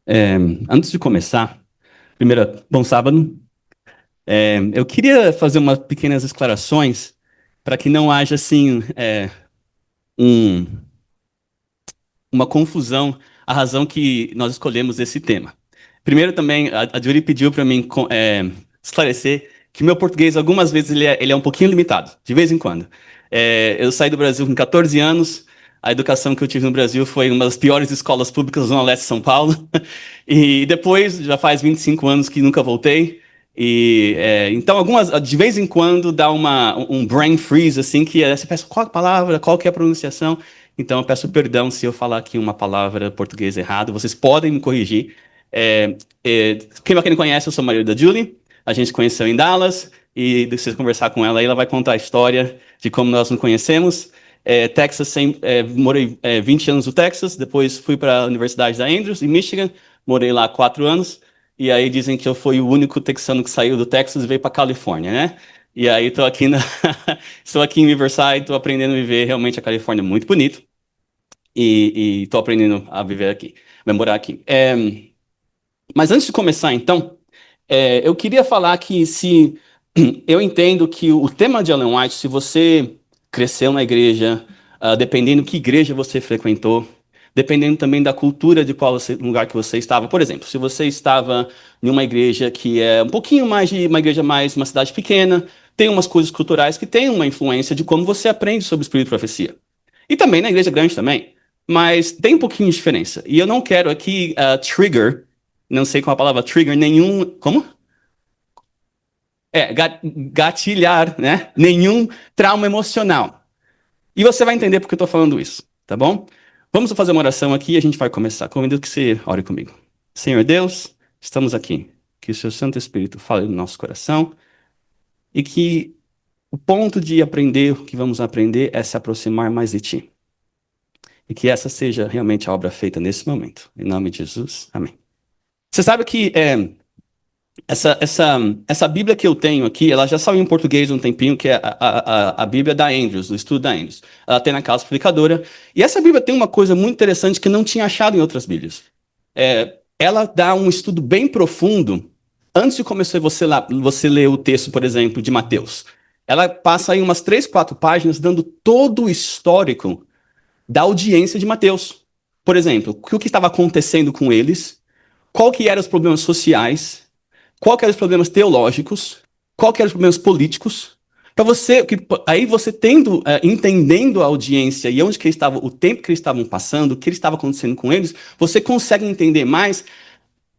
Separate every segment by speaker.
Speaker 1: É, Antes de começar, primeiro, bom sábado. Eu queria fazer umas pequenas esclarações para que não haja assim um- uma confusão a razão que nós escolhemos esse tema. Primeiro, também a Julie pediu para mim esclarecer que meu português algumas vezes ele é um pouquinho limitado, de vez em quando. Eu saí do Brasil com 14 anos. A educação que eu tive no Brasil foi uma das piores escolas públicas da Zona Leste de São Paulo. E depois, já faz 25 anos que nunca voltei. Então, de vez em quando, dá um brain freeze, assim, que você pensa, qual a palavra, qual que é a pronunciação? Então, eu peço perdão se eu falar aqui uma palavra português errado, vocês podem me corrigir. Quem me conhece, eu sou o marido da Julie, a gente se conheceu em Dallas, e se você conversar com ela aí, ela vai contar a história de como nós nos conhecemos. Morei 20 anos no Texas, depois fui para a Universidade da Andrews, em Michigan, morei lá 4 anos, e aí dizem que eu fui o único texano que saiu do Texas e veio para Califórnia, né? E aí estou aqui em Riverside, estou aprendendo a viver realmente a Califórnia é muito bonito e estou aprendendo a viver aqui, a morar aqui. Mas antes de começar, então, eu queria falar que se eu entendo que o tema de Ellen White, se você cresceu na igreja, dependendo que igreja você frequentou, dependendo também da cultura de qual lugar que você estava. Por exemplo, se você estava em uma igreja que é um pouquinho mais de uma igreja mais uma cidade pequena, tem umas coisas culturais que têm uma influência de como você aprende sobre o espírito de profecia. E também na igreja grande também. Mas tem um pouquinho de diferença. E eu não quero aqui trigger, não sei qual a palavra trigger, nenhum. Como? Gatilhar, né? Nenhum trauma emocional. E você vai entender porque eu estou falando isso, tá bom? Vamos fazer uma oração aqui e a gente vai começar. Convido que você ore comigo. Senhor Deus, estamos aqui. Que o seu Santo Espírito fale no nosso coração e que o ponto de aprender o que vamos aprender é se aproximar mais de Ti. E que essa seja realmente a obra feita nesse momento. Em nome de Jesus, amém. Você sabe que essa, essa, essa Bíblia que eu tenho aqui, ela já saiu em português há um tempinho, que é a Bíblia da Andrews, do estudo da Andrews. Ela tem na Casa Publicadora. E essa Bíblia tem uma coisa muito interessante que eu não tinha achado em outras Bíblias. Ela dá um estudo bem profundo antes de começar você ler o texto, por exemplo, de Mateus. Ela passa aí umas 3, 4 páginas dando todo o histórico da audiência de Mateus. Por exemplo, o que estava acontecendo com eles, qual que eram os problemas sociais, qual que eram os problemas teológicos, qual que eram os problemas políticos, para aí você entendendo a audiência e onde que eles estavam, o tempo que eles estavam passando, o que estava acontecendo com eles, você consegue entender mais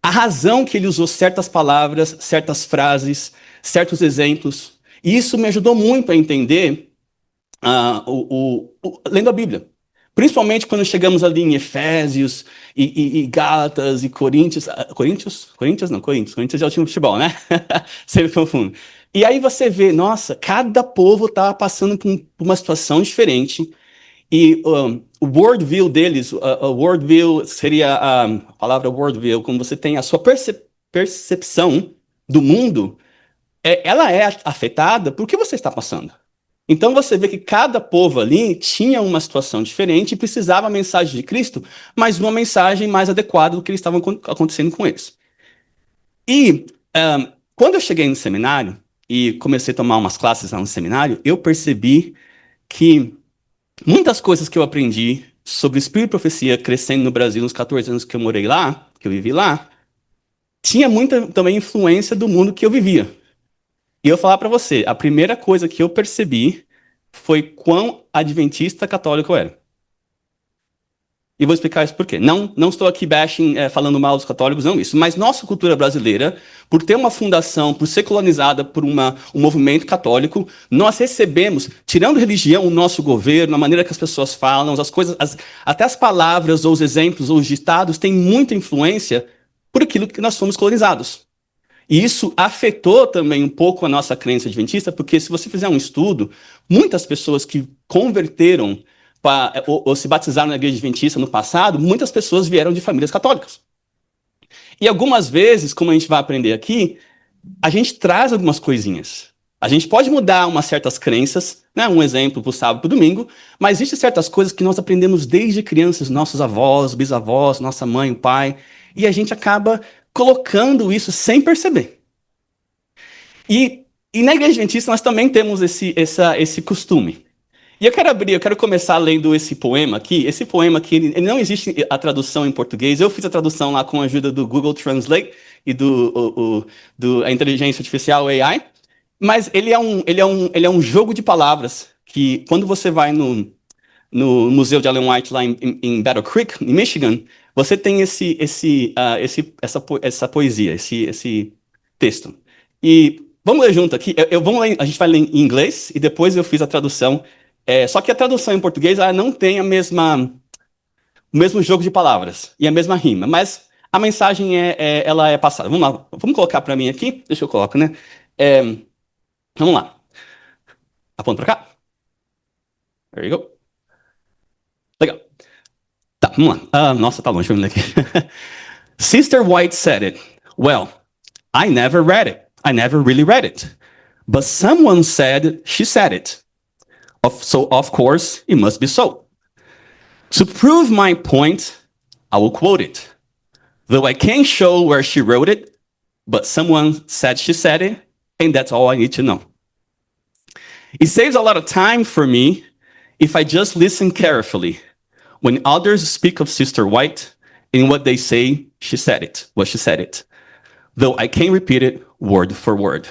Speaker 1: a razão que ele usou certas palavras, certas frases, certos exemplos. E isso me ajudou muito a entender lendo a Bíblia. Principalmente quando chegamos ali em Efésios e Gálatas e Coríntios. Coríntios? Coríntios não, Coríntios. Coríntios é o time de futebol, né? Sempre confundo. E aí você vê, nossa, cada povo está passando por uma situação diferente. E o worldview deles, o worldview seria a palavra worldview, como você tem a sua percepção do mundo, ela é afetada por que você está passando. Então você vê que cada povo ali tinha uma situação diferente e precisava a mensagem de Cristo, mas uma mensagem mais adequada do que estava acontecendo com eles. E quando eu cheguei no seminário e comecei a tomar umas classes lá no seminário, eu percebi que muitas coisas que eu aprendi sobre espírito e profecia crescendo no Brasil nos 14 anos que eu morei lá, que eu vivi lá, tinha muita também influência do mundo que eu vivia. E eu falar para você, a primeira coisa que eu percebi foi quão adventista católico eu era. E vou explicar isso por quê. Não estou aqui bashing, falando mal dos católicos, não isso. Mas nossa cultura brasileira, por ter uma fundação, por ser colonizada por um movimento católico, nós recebemos, tirando religião, o nosso governo, a maneira que as pessoas falam, as coisas, até as palavras, ou os exemplos, ou os ditados, têm muita influência por aquilo que nós fomos colonizados. E isso afetou também um pouco a nossa crença adventista, porque se você fizer um estudo, muitas pessoas que converteram ou se batizaram na igreja adventista no passado, muitas pessoas vieram de famílias católicas. E algumas vezes, como a gente vai aprender aqui, a gente traz algumas coisinhas. A gente pode mudar umas certas crenças, né? Um exemplo para o sábado e para o domingo, mas existem certas coisas que nós aprendemos desde crianças, nossos avós, bisavós, nossa mãe, o pai. e a gente acaba colocando isso sem perceber. E na Igreja Adventista nós também temos esse costume. E eu quero começar lendo esse poema aqui. Esse poema aqui, ele não existe a tradução em português. Eu fiz a tradução lá com a ajuda do Google Translate e do a inteligência artificial AI. Mas ele é um jogo de palavras que, quando você vai no Museu de Ellen White lá em Battle Creek, em Michigan, você tem essa poesia, esse texto. E vamos ler junto aqui. A gente vai ler em inglês e depois eu fiz a tradução. Só que a tradução em português ela não tem o mesmo jogo de palavras e a mesma rima, mas a mensagem ela é passada. Vamos lá, vamos colocar para mim aqui. Deixa eu colocar, né? É, vamos lá. Aponta para cá. There you go. Legal. Tá, vamos lá. Nossa, tá longe. Vamos ler aqui. Sister White said it. Well, I never read it. I never really read it. But someone said she said it. So, of course, it must be so. To prove my point, I will quote it. Though I can't show where she wrote it, but someone said she said it, and that's all I need to know. It saves a lot of time for me if I just listen carefully when others speak of Sister White and what they say, she said it, what she said it. Though I can't repeat it word for word.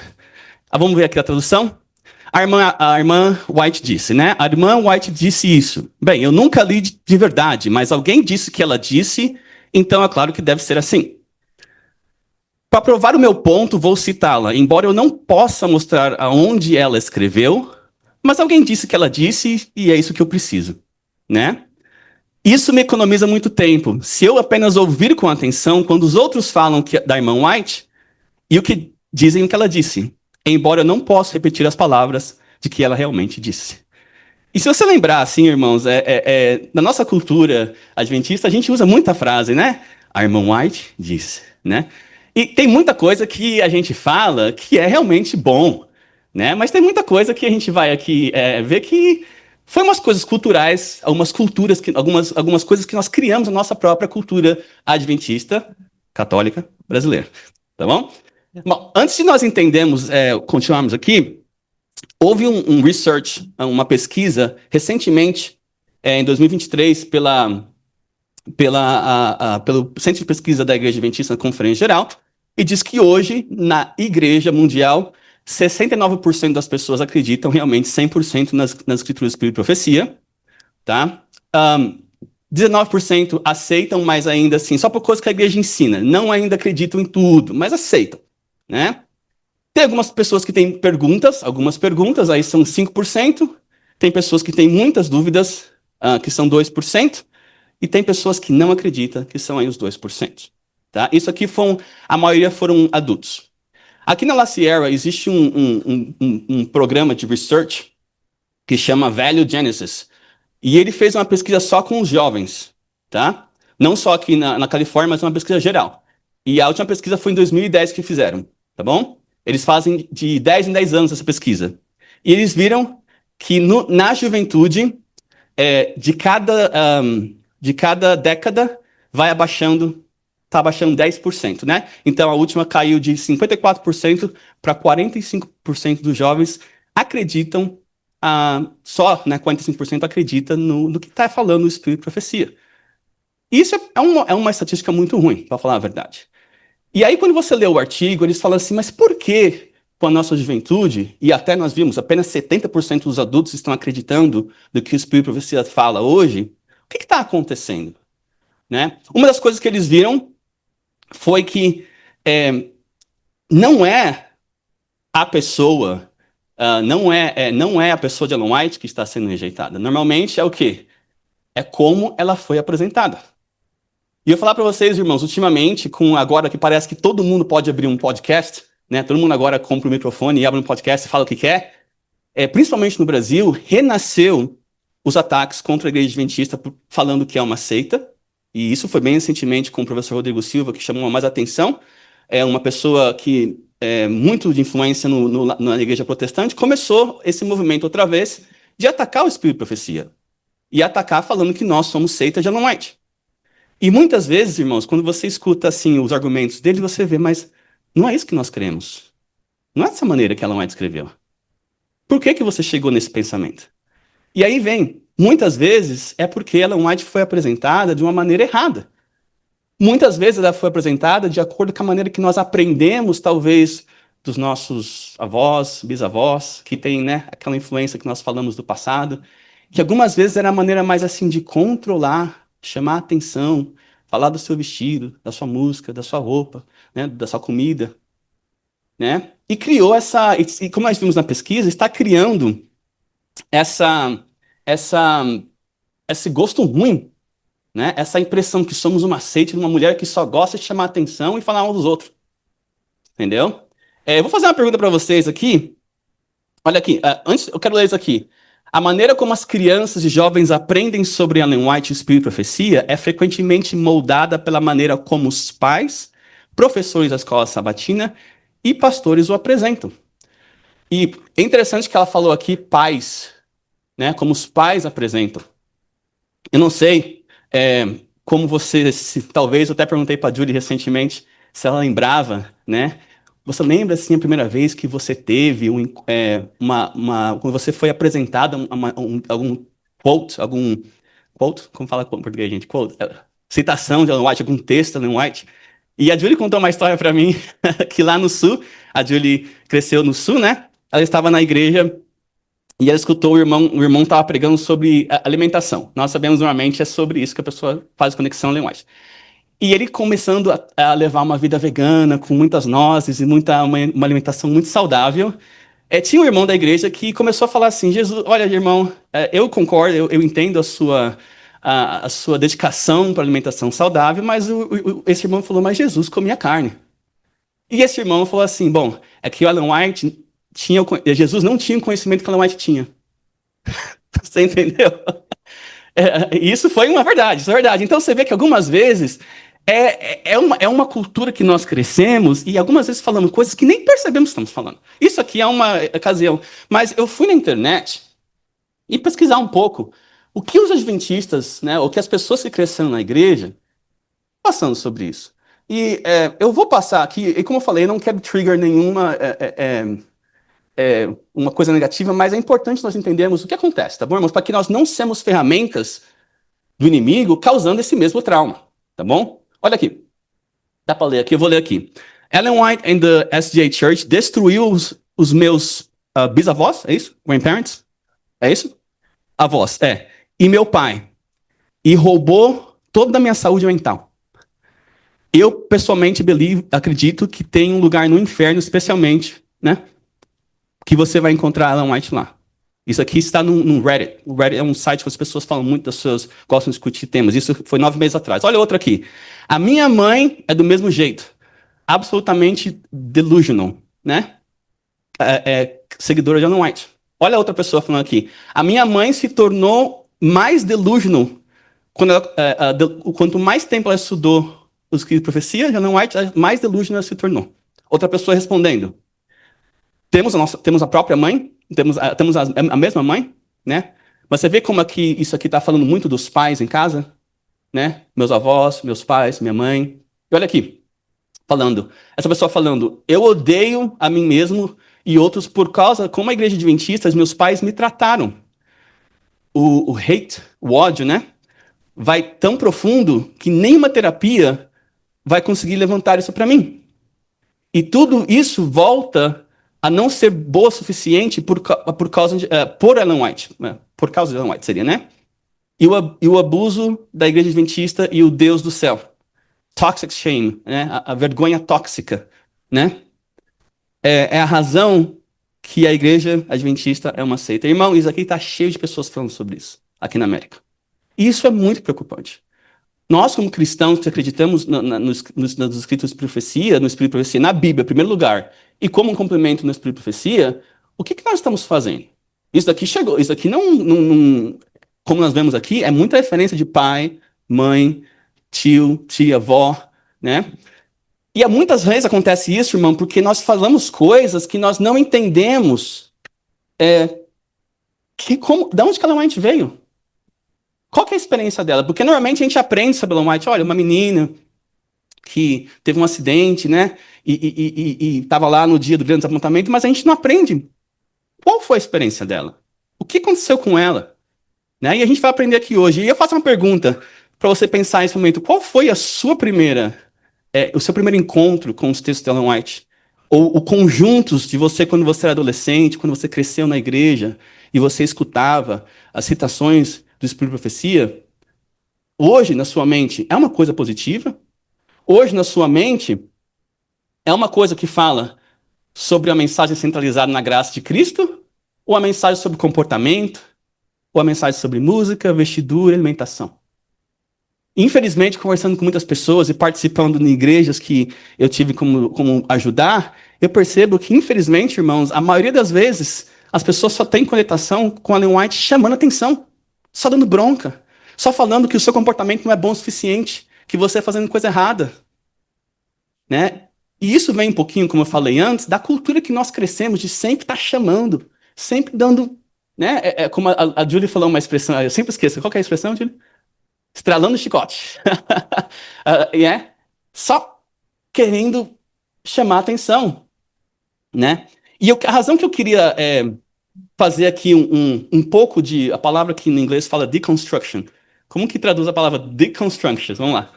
Speaker 1: Vamos ver aqui a tradução? A irmã White disse, né? A irmã White disse isso. Bem, eu nunca li de verdade, mas alguém disse que ela disse, então é claro que deve ser assim. Para provar o meu ponto, vou citá-la, embora eu não possa mostrar aonde ela escreveu, mas alguém disse que ela disse e é isso que eu preciso, né? Isso me economiza muito tempo. Se eu apenas ouvir com atenção quando os outros falam da irmã White e o que dizem o que ela disse, embora eu não possa repetir as palavras de que ela realmente disse. E se você lembrar, assim, irmãos, na nossa cultura adventista, a gente usa muita frase, né? A irmã White disse, né? E tem muita coisa que a gente fala que é realmente bom, né? Mas tem muita coisa que a gente vai aqui ver que foi umas coisas culturais, algumas coisas que nós criamos na nossa própria cultura adventista, católica, brasileira. Tá bom? Bom, antes de nós continuarmos aqui, houve um research, uma pesquisa, recentemente, em 2023, pelo Centro de Pesquisa da Igreja Adventista na Conferência Geral, e diz que hoje, na Igreja Mundial, 69% das pessoas acreditam realmente 100% nas Escrituras, Espírito e Profecia, tá? 19% aceitam, mas ainda assim, só por coisa que a igreja ensina. Não ainda acreditam em tudo, mas aceitam, né? Tem algumas pessoas que têm algumas perguntas, aí são 5%. Tem pessoas que têm muitas dúvidas, que são 2%. E tem pessoas que não acreditam, que são aí os 2%. Tá? Isso aqui a maioria foram adultos. Aqui na La Sierra existe um programa de research que chama Value Genesis. E ele fez uma pesquisa só com os jovens, tá? Não só aqui na Califórnia, mas uma pesquisa geral. E a última pesquisa foi em 2010 que fizeram, tá bom? Eles fazem de 10 em 10 anos essa pesquisa. E eles viram que na juventude, de cada década, está abaixando 10%, né? Então a última caiu de 54% para 45% dos jovens acreditam, só, né, 45% acredita no que está falando o Espírito e Profecia. Isso é uma estatística muito ruim, para falar a verdade. E aí, quando você lê o artigo, eles falam assim, mas por que, com a nossa juventude, e até nós vimos, apenas 70% dos adultos estão acreditando do que o Espírito e Profecia fala hoje, o que está acontecendo? Né? Uma das coisas que eles viram foi que não é a pessoa, não é a pessoa de Ellen White que está sendo rejeitada. Normalmente é o quê? É como ela foi apresentada. E eu falar para vocês, irmãos, ultimamente, agora que parece que todo mundo pode abrir um podcast, né? Todo mundo agora compra um microfone e abre um podcast e fala o que quer. Principalmente no Brasil, renasceu os ataques contra a Igreja Adventista falando que é uma seita. E isso foi bem recentemente com o professor Rodrigo Silva, que chamou mais atenção. É uma pessoa que é muito de influência na Igreja Protestante, começou esse movimento outra vez de atacar o Espírito e Profecia. E atacar falando que nós somos seita de Ellen White. E muitas vezes, irmãos, quando você escuta assim os argumentos dele, você vê, mas não é isso que nós cremos. Não é dessa maneira que Ellen White escreveu. Por que que você chegou nesse pensamento? E aí vem, muitas vezes é porque Ellen White foi apresentada de uma maneira errada. Muitas vezes ela foi apresentada de acordo com a maneira que nós aprendemos, talvez, dos nossos avós, bisavós, que tem, né, aquela influência que nós falamos do passado, que algumas vezes era a maneira mais assim de controlar, chamar a atenção, falar do seu vestido, da sua música, da sua roupa, né, da sua comida, né? E criou essa, e como nós vimos na pesquisa, está criando essa, essa, esse gosto ruim, né? Essa impressão que somos uma seita de uma mulher que só gosta de chamar atenção e falar um dos outros, entendeu? Eu vou fazer uma pergunta para vocês aqui. Olha aqui, antes eu quero ler isso aqui. A maneira como as crianças e jovens aprendem sobre Ellen White e o Espírito e Profecia é frequentemente moldada pela maneira como os pais, professores da escola sabatina e pastores o apresentam. E é interessante que ela falou aqui pais, né? Como os pais apresentam. Eu não sei como você, talvez eu até perguntei para a Julie recentemente se ela lembrava, né? Você lembra assim a primeira vez que você teve quando você foi apresentada algum quote, como fala em português, gente? Quote, citação de Ellen White, algum texto de Ellen White? E a Julie contou uma história para mim que lá no sul, a Julie cresceu no sul, né? Ela estava na igreja e ela escutou o irmão estava pregando sobre alimentação. Nós sabemos normalmente é sobre isso que a pessoa faz conexão Ellen White. E ele começando a levar uma vida vegana, com muitas nozes e uma alimentação muito saudável. Tinha um irmão da igreja que começou a falar assim, Jesus, olha, irmão, eu concordo, eu entendo a sua dedicação para a alimentação saudável, mas esse irmão falou, mas Jesus comia carne. E esse irmão falou assim, bom, é que o Ellen White Jesus não tinha o conhecimento que o Ellen White tinha. Você entendeu? Isso foi uma verdade, isso é verdade. Então você vê que algumas vezes é uma cultura que nós crescemos e algumas vezes falamos coisas que nem percebemos que estamos falando. Isso aqui é uma ocasião. Mas eu fui na internet e pesquisar um pouco o que os adventistas, né, o que as pessoas que cresceram na igreja, passando sobre isso. E eu vou passar aqui, e como eu falei, eu não quero trigger nenhuma uma coisa negativa, mas é importante nós entendermos o que acontece, tá bom, irmãos? Para que nós não sejamos ferramentas do inimigo causando esse mesmo trauma, tá bom? Olha aqui. Dá para ler aqui, eu vou ler aqui. Ellen White and the SDA Church destruiu os meus bisavós, é isso? Grandparents? É isso? Avós, é. E meu pai. E roubou toda a minha saúde mental. Eu, pessoalmente, acredito que tem um lugar no inferno, especialmente, né? Que você vai encontrar Ellen White lá. Isso aqui está no Reddit. O Reddit é um site que as pessoas falam muito gostam de discutir temas. Isso foi 9 meses atrás. Olha outro aqui. A minha mãe é do mesmo jeito. Absolutamente delusional, né? Seguidora de Ellen White. Olha a outra pessoa falando aqui. A minha mãe se tornou mais delusional quanto mais tempo ela estudou os escritos de profecia de Ellen White, mais delusional ela se tornou. Outra pessoa respondendo. Temos a própria mãe, temos a mesma mãe, né? Mas você vê como isso aqui está falando muito dos pais em casa, né? Meus avós, meus pais, minha mãe. E olha aqui, essa pessoa falando, eu odeio a mim mesmo e outros por causa, como a igreja adventista, meus pais me trataram. O hate, o ódio, né? Vai tão profundo que nenhuma terapia vai conseguir levantar isso para mim. E tudo isso volta a não ser boa o suficiente por causa por Ellen White. Por causa de Ellen White seria, né? E o abuso da igreja adventista e o Deus do céu. Toxic shame, né? A vergonha tóxica, né? É a razão que a igreja adventista é uma seita. Irmão, isso aqui está cheio de pessoas falando sobre isso, aqui na América. E isso é muito preocupante. Nós, como cristãos, que acreditamos nos escritos de profecia, no Espírito de Profecia, na Bíblia, em primeiro lugar, e como um complemento no Espírito de Profecia, o que nós estamos fazendo? Isso daqui não, como nós vemos aqui, é muita referência de pai, mãe, tio, tia, avó, né? E muitas vezes acontece isso, irmão, porque nós falamos coisas que nós não entendemos de onde que ela veio. Qual que é a experiência dela? Porque normalmente a gente aprende sobre Ellen White, olha, uma menina que teve um acidente, né? E estava lá no dia do grande desapontamento, mas a gente não aprende qual foi a experiência dela. O que aconteceu com ela? Né? E a gente vai aprender aqui hoje. E eu faço uma pergunta para você pensar nesse momento. Qual foi a sua primeira, o seu primeiro encontro com os textos de Ellen White? Ou conjuntos de você quando você era adolescente, quando você cresceu na igreja e você escutava as citações do Espírito de Profecia? Hoje, na sua mente, é uma coisa positiva? Hoje, na sua mente, é uma coisa que fala sobre a mensagem centralizada na graça de Cristo? Ou a mensagem sobre comportamento? Ou a mensagem sobre música, vestidura, alimentação? Infelizmente, conversando com muitas pessoas e participando de igrejas que eu tive como ajudar, eu percebo que, infelizmente, irmãos, a maioria das vezes as pessoas só têm conectação com a Ellen White chamando atenção, só dando bronca, só falando que o seu comportamento não é bom o suficiente, que você está fazendo coisa errada, né? E isso vem um pouquinho, como eu falei antes, da cultura que nós crescemos de sempre estar chamando, sempre dando, né? Como a Julie falou uma expressão, eu sempre esqueço. Qual que é a expressão, Julie? Estralando o chicote. E só querendo chamar atenção, né? E a razão que eu queria fazer aqui um pouco de a palavra que em inglês fala deconstruction. Como que traduz a palavra deconstruction? Vamos lá.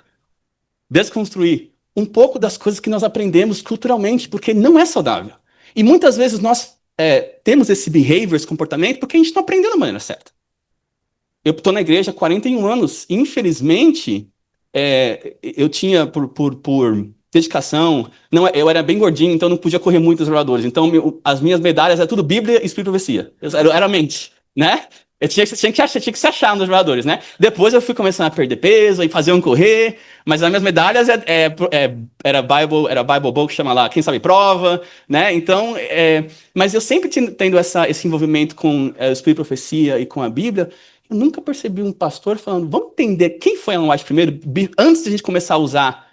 Speaker 1: Desconstruir um pouco das coisas que nós aprendemos culturalmente, porque não é saudável. E muitas vezes nós temos esse behavior, esse comportamento, porque a gente não aprendeu da maneira certa. Eu estou na igreja há 41 anos. Infelizmente, eu tinha, por dedicação, não, eu era bem gordinho, então não podia correr muito os oradores. Então, as minhas medalhas eram tudo Bíblia e Espírito e Profecia. Era mente, né? Tinha que se achar nos jogadores, né? Depois eu fui começando a perder peso e fazer correr, mas as minhas medalhas era Bible Bowl, que chama lá, quem sabe prova, né? Então, mas eu sempre tendo esse envolvimento com o Espírito e Profecia e com a Bíblia. Eu nunca percebi um pastor falando, vamos entender quem foi Ellen White primeiro, antes de a gente começar a usar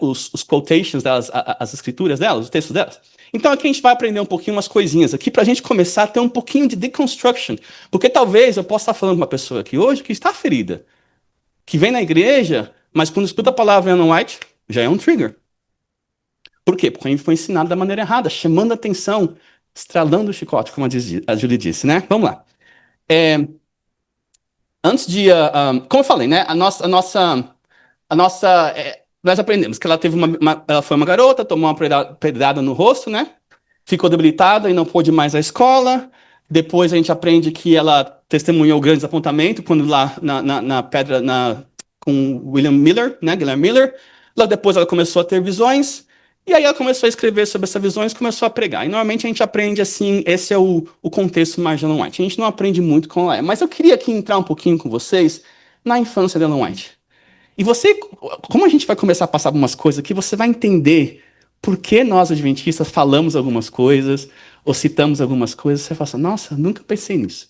Speaker 1: os quotations delas, as escrituras delas, os textos delas. Então aqui a gente vai aprender um pouquinho umas coisinhas aqui para a gente começar a ter um pouquinho de deconstruction. Porque talvez eu possa estar falando com uma pessoa aqui hoje que está ferida, que vem na igreja, mas quando escuta a palavra Ellen White, já é um trigger. Por quê? Porque a gente foi ensinado da maneira errada, chamando a atenção, estralando o chicote, como a Julie disse, né? Vamos lá. Antes de, como eu falei, né? Nós aprendemos que ela teve ela foi uma garota, tomou uma pedrada no rosto, né? Ficou debilitada e não pôde mais à escola. Depois a gente aprende que ela testemunhou o grande desapontamento quando lá na pedra com William Miller, né? Guilherme Miller. Logo depois ela começou a ter visões. E aí ela começou a escrever sobre essas visões e começou a pregar. E normalmente a gente aprende assim, esse é o contexto mais de Ellen White. A gente não aprende muito com ela. Mas eu queria aqui entrar um pouquinho com vocês na infância de Ellen White. E você, como a gente vai começar a passar algumas coisas aqui, você vai entender por que nós, adventistas, falamos algumas coisas, ou citamos algumas coisas, você fala assim, nossa, nunca pensei nisso.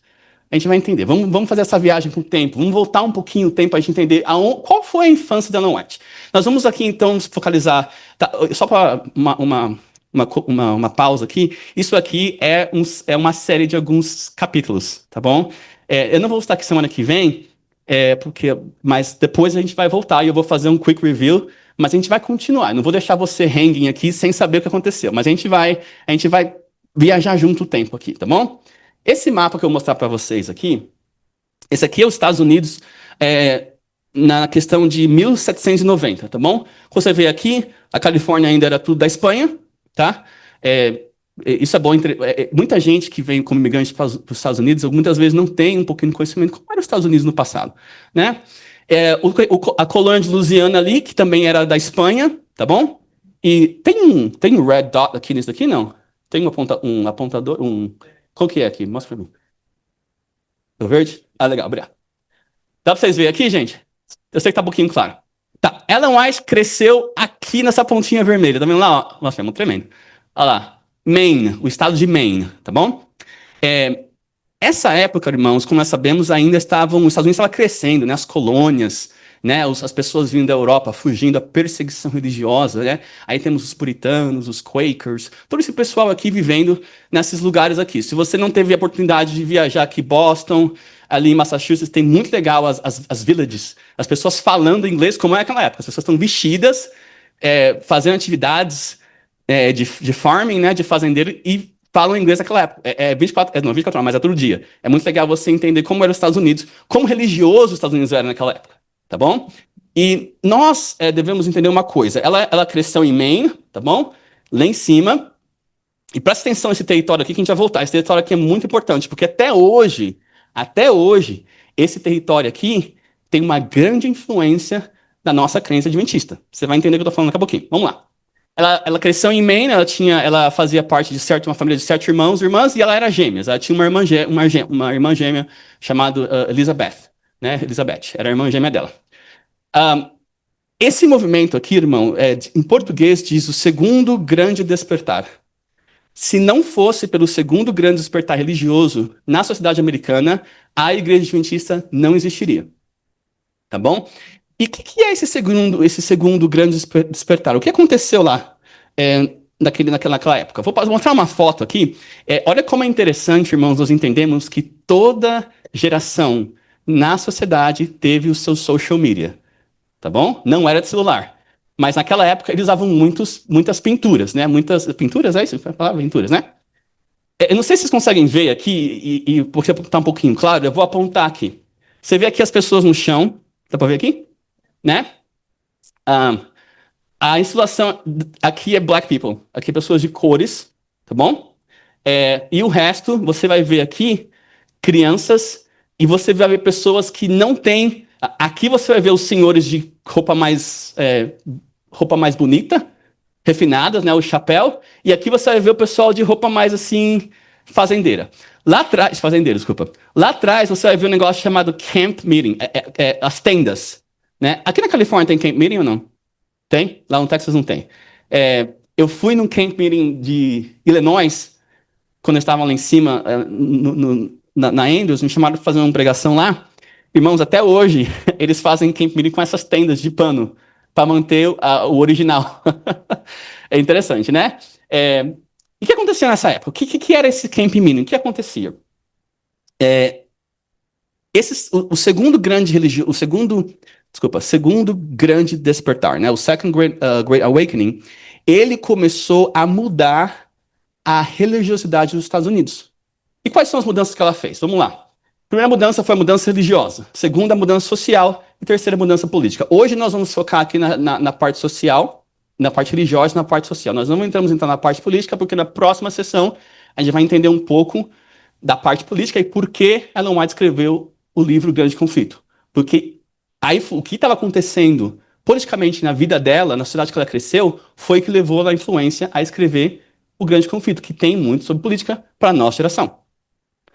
Speaker 1: A gente vai entender. Vamos fazer essa viagem com o tempo. Vamos voltar um pouquinho o tempo para a gente entender qual foi a infância da Ellen White. Nós vamos aqui, então, nos focalizar... Tá, só para uma pausa aqui. Isso aqui é uma série de alguns capítulos, tá bom? Eu não vou estar aqui semana que vem, mas depois a gente vai voltar e eu vou fazer um quick review, mas a gente vai continuar. Eu não vou deixar você hanging aqui sem saber o que aconteceu, mas a gente vai viajar junto o tempo aqui, tá bom? Esse mapa que eu vou mostrar para vocês aqui, esse aqui é os Estados Unidos na questão de 1790, tá bom? Você vê aqui, a Califórnia ainda era tudo da Espanha, tá? Isso é bom. Muita gente que vem como imigrante para os Estados Unidos, muitas vezes não tem um pouquinho de conhecimento como era os Estados Unidos no passado, né? A colônia de Louisiana ali, que também era da Espanha, tá bom? E tem um red dot aqui nesse daqui, não? Tem um apontador, qual que é aqui? Mostra pra mim. O verde? Ah, legal, obrigado. Dá pra vocês verem aqui, gente? Eu sei que tá um pouquinho claro. Tá, Ellen White cresceu aqui nessa pontinha vermelha, tá vendo lá? Ó? Nossa, é muito tremendo. Olha lá, Maine, o estado de Maine, tá bom? Essa época, irmãos, como nós sabemos, ainda os Estados Unidos estavam crescendo, né? As colônias, né? As pessoas vindo da Europa fugindo da perseguição religiosa, né? Aí temos os puritanos, os Quakers, todo esse pessoal aqui vivendo nesses lugares aqui. Se você não teve a oportunidade de viajar aqui, Boston, ali em Massachusetts, tem muito legal as villages, as pessoas falando inglês como é aquela época. As pessoas estão vestidas, fazendo atividades de farming, né? De fazendeiro e falam inglês naquela época. 24, não, 24 horas, mas é todo dia. É muito legal você entender como eram os Estados Unidos, como religiosos os Estados Unidos eram naquela época, tá bom? E nós devemos entender uma coisa. Ela cresceu em Maine, tá bom? Lá em cima. E presta atenção nesse território aqui que a gente vai voltar. Esse território aqui é muito importante, porque até hoje, esse território aqui tem uma grande influência da nossa crença adventista. Você vai entender o que eu tô falando daqui a pouquinho. Vamos lá. Ela cresceu em Maine, ela fazia parte de uma família de 7 irmãos e irmãs, e ela era gêmeas. Ela tinha uma irmã gêmea chamada Elizabeth, né? Elizabeth, era a irmã gêmea dela. Um, esse movimento aqui, irmão, em português diz o segundo grande despertar. Se não fosse pelo segundo grande despertar religioso na sociedade americana, a igreja adventista não existiria. Tá bom? E o que é esse segundo grande despertar? O que aconteceu lá naquela época? Vou mostrar uma foto aqui. Olha como é interessante, irmãos, nós entendemos que toda geração na sociedade teve o seu social media. Tá bom? Não era de celular. Mas naquela época eles usavam muitas pinturas, né? Muitas pinturas, é isso? Pinturas, né? Eu não sei se vocês conseguem ver aqui, e porque está um pouquinho claro, eu vou apontar aqui. Você vê aqui as pessoas no chão, dá para ver aqui? Né? Ah, a instalação aqui é black people, aqui é pessoas de cores, tá bom? E o resto, você vai ver aqui crianças, e você vai ver pessoas que não têm. Aqui você vai ver os senhores de roupa mais bonita, refinadas, né, o chapéu, e aqui você vai ver o pessoal de roupa mais assim, fazendeira. Lá atrás, fazendeiro, desculpa. Lá atrás você vai ver um negócio chamado camp meeting, as tendas, né? Aqui na Califórnia tem camp meeting ou não? Tem? Lá no Texas não tem. Eu fui num camp meeting de Illinois, quando eu estava lá em cima, na Andrews, me chamaram para fazer uma pregação lá. Irmãos, até hoje, eles fazem camp meeting com essas tendas de pano, para manter o original. É interessante, né? E o que acontecia nessa época? O que era esse camp meeting? O que acontecia? Segundo grande despertar, né? O Second Great Awakening, ele começou a mudar a religiosidade dos Estados Unidos. E quais são as mudanças que ela fez? Vamos lá. Primeira mudança foi a mudança religiosa. Segunda, a mudança social. E terceira, a mudança política. Hoje nós vamos focar aqui na parte social, na parte religiosa e na parte social. Nós não entramos então na parte política, porque na próxima sessão a gente vai entender um pouco da parte política e por que Ellen White escreveu o livro Grande Conflito. Porque aí o que estava acontecendo politicamente na vida dela, na sociedade que ela cresceu, foi que levou a influência a escrever o Grande Conflito, que tem muito sobre política para a nossa geração.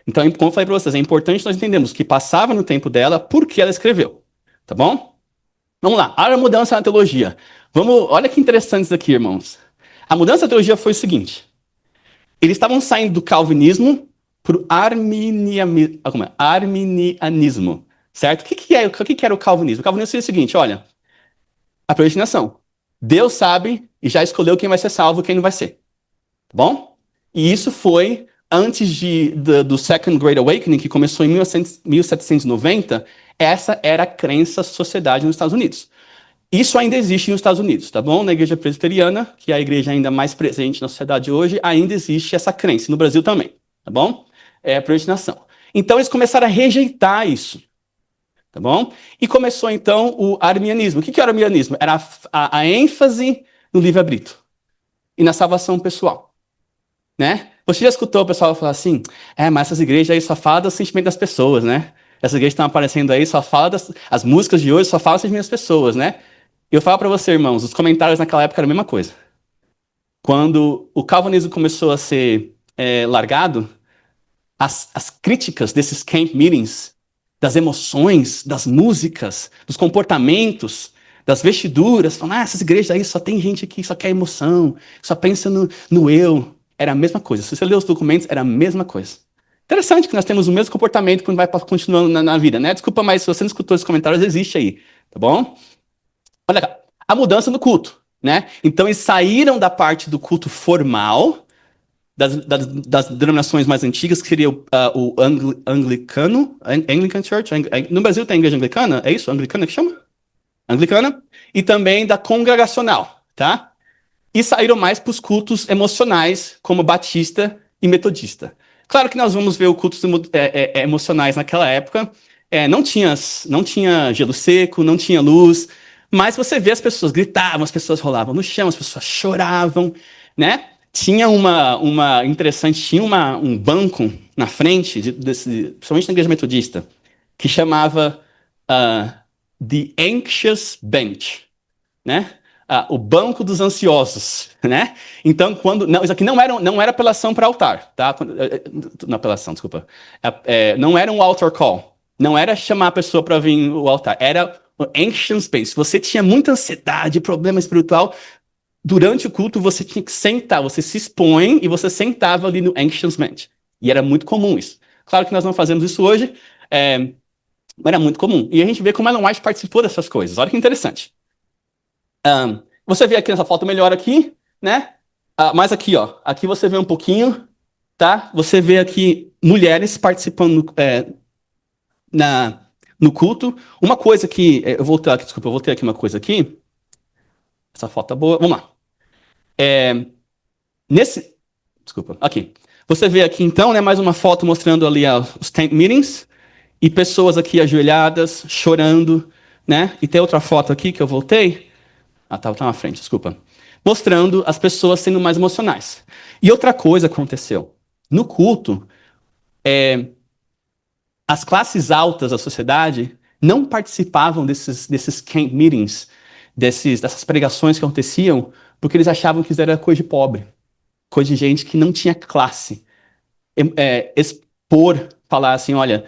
Speaker 1: Então, como eu falei para vocês, é importante nós entendermos que passava no tempo dela, por que ela escreveu. Tá bom? Vamos lá. A mudança na teologia. Olha que interessante isso aqui, irmãos. A mudança na teologia foi o seguinte. Eles estavam saindo do calvinismo para o arminianismo. Certo? O que era o calvinismo? O calvinismo seria o seguinte, olha, a predestinação. Deus sabe e já escolheu quem vai ser salvo e quem não vai ser. Tá bom? E isso foi antes do Second Great Awakening, que começou em 1790, essa era a crença da sociedade nos Estados Unidos. Isso ainda existe nos Estados Unidos, tá bom? Na igreja presbiteriana, que é a igreja ainda mais presente na sociedade hoje, ainda existe essa crença. No Brasil também, tá bom? É a predestinação. Então eles começaram a rejeitar isso, tá bom? E começou então o arminianismo. O que era o arminianismo? Era a ênfase no livre-arbítrio e na salvação pessoal. Né? Você já escutou o pessoal falar assim, mas essas igrejas aí só falam do sentimento das pessoas, né? Essas igrejas que estão aparecendo aí só falam as músicas de hoje só falam do sentimento das pessoas, né? E eu falo para você, irmãos, os comentários naquela época eram a mesma coisa. Quando o calvinismo começou a ser largado, as críticas desses camp meetings, das emoções, das músicas, dos comportamentos, das vestiduras, falando, essas igrejas aí só tem gente que só quer emoção, só pensa no eu. Era a mesma coisa. Se você ler os documentos, era a mesma coisa. Interessante que nós temos o mesmo comportamento quando vai continuando na vida, né? Desculpa, mas se você não escutou esses comentários, existe aí, tá bom? Olha cá, a mudança no culto, né? Então eles saíram da parte do culto formal, das denominações mais antigas, que seria o anglicano, Anglican Church, no Brasil tem a igreja anglicana, é isso? Anglicana que chama? Anglicana, e também da congregacional, tá? E saíram mais para os cultos emocionais, como batista e metodista. Claro que nós vamos ver os cultos emocionais naquela época. Não tinha gelo seco, não tinha luz, mas você vê as pessoas gritavam, as pessoas rolavam no chão, as pessoas choravam, né? Tinha um banco na frente, principalmente na igreja metodista, que chamava The Anxious Bench, né? O banco dos ansiosos, né? Então, não, isso aqui não era apelação para altar, tá? Não, apelação, desculpa. Não era um altar call. Não era chamar a pessoa para vir o altar. Era o anxious bench. Se você tinha muita ansiedade, problema espiritual, durante o culto você tinha que sentar. Você se expõe e você sentava ali no anxious bench. E era muito comum isso. Claro que nós não fazemos isso hoje, mas era muito comum. E a gente vê como Ellen White participou dessas coisas. Olha que interessante. Você vê aqui nessa foto melhor aqui, né? Mas aqui, ó. Aqui você vê um pouquinho, tá? Você vê aqui mulheres participando no culto. Uma coisa que... eu voltei aqui uma coisa aqui. Essa foto tá boa. Vamos lá. Nesse... Desculpa. Aqui. Você vê aqui, então, né, mais uma foto mostrando ali os tent meetings. E pessoas aqui ajoelhadas, chorando, né? E tem outra foto aqui que eu voltei. Tá na frente, desculpa. Mostrando as pessoas sendo mais emocionais. E outra coisa aconteceu. No culto, as classes altas da sociedade não participavam desses camp meetings, dessas pregações que aconteciam, porque eles achavam que isso era coisa de pobre, coisa de gente que não tinha classe. Expor, falar assim, olha,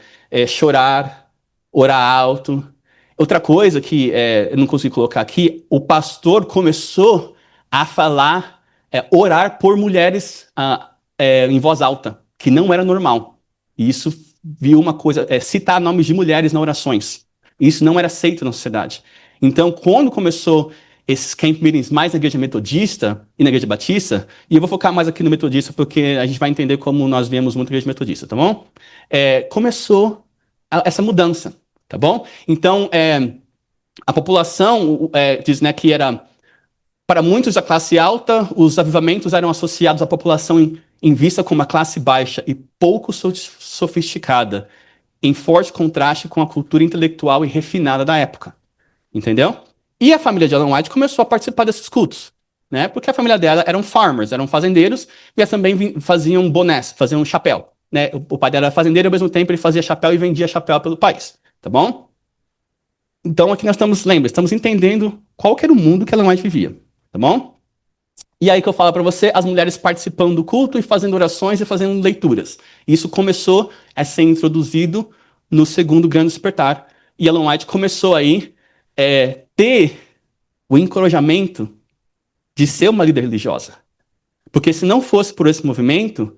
Speaker 1: chorar, orar alto. Outra coisa que eu não consegui colocar aqui, o pastor começou a falar, orar por mulheres em voz alta, que não era normal. E isso viu uma coisa, citar nomes de mulheres nas orações. Isso não era aceito na sociedade. Então, quando começou esses camp meetings mais na igreja metodista e na igreja batista, e eu vou focar mais aqui no metodista, porque a gente vai entender como nós vemos muito a igreja metodista, tá bom? Começou essa mudança, tá bom? Então, a população diz, né, que era, para muitos da classe alta, os avivamentos eram associados à população em vista como uma classe baixa e pouco sofisticada, em forte contraste com a cultura intelectual e refinada da época. Entendeu? E a família de Ellen White começou a participar desses cultos, né? Porque a família dela eram farmers, eram fazendeiros, e eles também faziam bonés, faziam chapéu, né? O pai dela era fazendeiro, ao mesmo tempo ele fazia chapéu e vendia chapéu pelo país, tá bom? Então aqui nós estamos entendendo qual que era o mundo que Ellen White vivia, tá bom? E aí que eu falo para você, as mulheres participando do culto e fazendo orações e fazendo leituras. Isso começou a ser introduzido no segundo grande despertar. E Ellen White começou aí ter o encorajamento de ser uma líder religiosa. Porque se não fosse por esse movimento,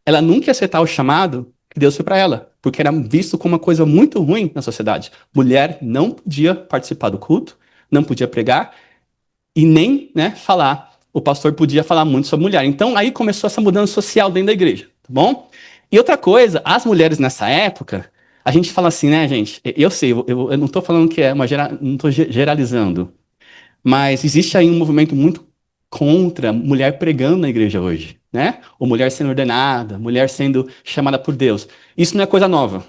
Speaker 1: ela nunca ia aceitar o chamado que Deus fez para ela. Porque era visto como uma coisa muito ruim na sociedade. Mulher não podia participar do culto, não podia pregar e nem, né, falar. O pastor podia falar muito sobre mulher. Então aí começou essa mudança social dentro da igreja, tá bom? E outra coisa, as mulheres nessa época, a gente fala assim, né, gente? Eu sei, eu não estou falando que não estou generalizando, mas existe aí um movimento muito contra mulher pregando na igreja hoje, né? Ou mulher sendo ordenada, mulher sendo chamada por Deus. Isso não é coisa nova.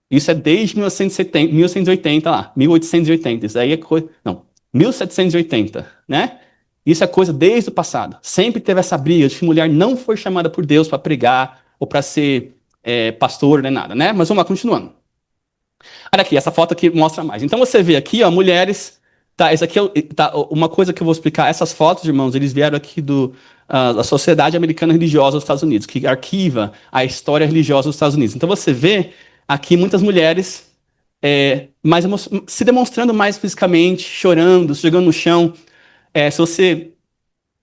Speaker 1: Isso é desde 1970, 1880 lá, 1880. Isso aí é coisa... Não, 1780, né? Isso é coisa desde o passado. Sempre teve essa briga de que mulher não foi chamada por Deus para pregar ou para ser pastor, nem nada, né? Mas vamos lá, continuando. Olha aqui, essa foto aqui mostra mais. Então você vê aqui, ó, mulheres. Tá, isso aqui tá, uma coisa que eu vou explicar. Essas fotos, irmãos, eles vieram aqui da Sociedade Americana Religiosa dos Estados Unidos, que arquiva a história religiosa dos Estados Unidos. Então você vê aqui muitas mulheres se demonstrando mais fisicamente, chorando, se jogando no chão. Se você.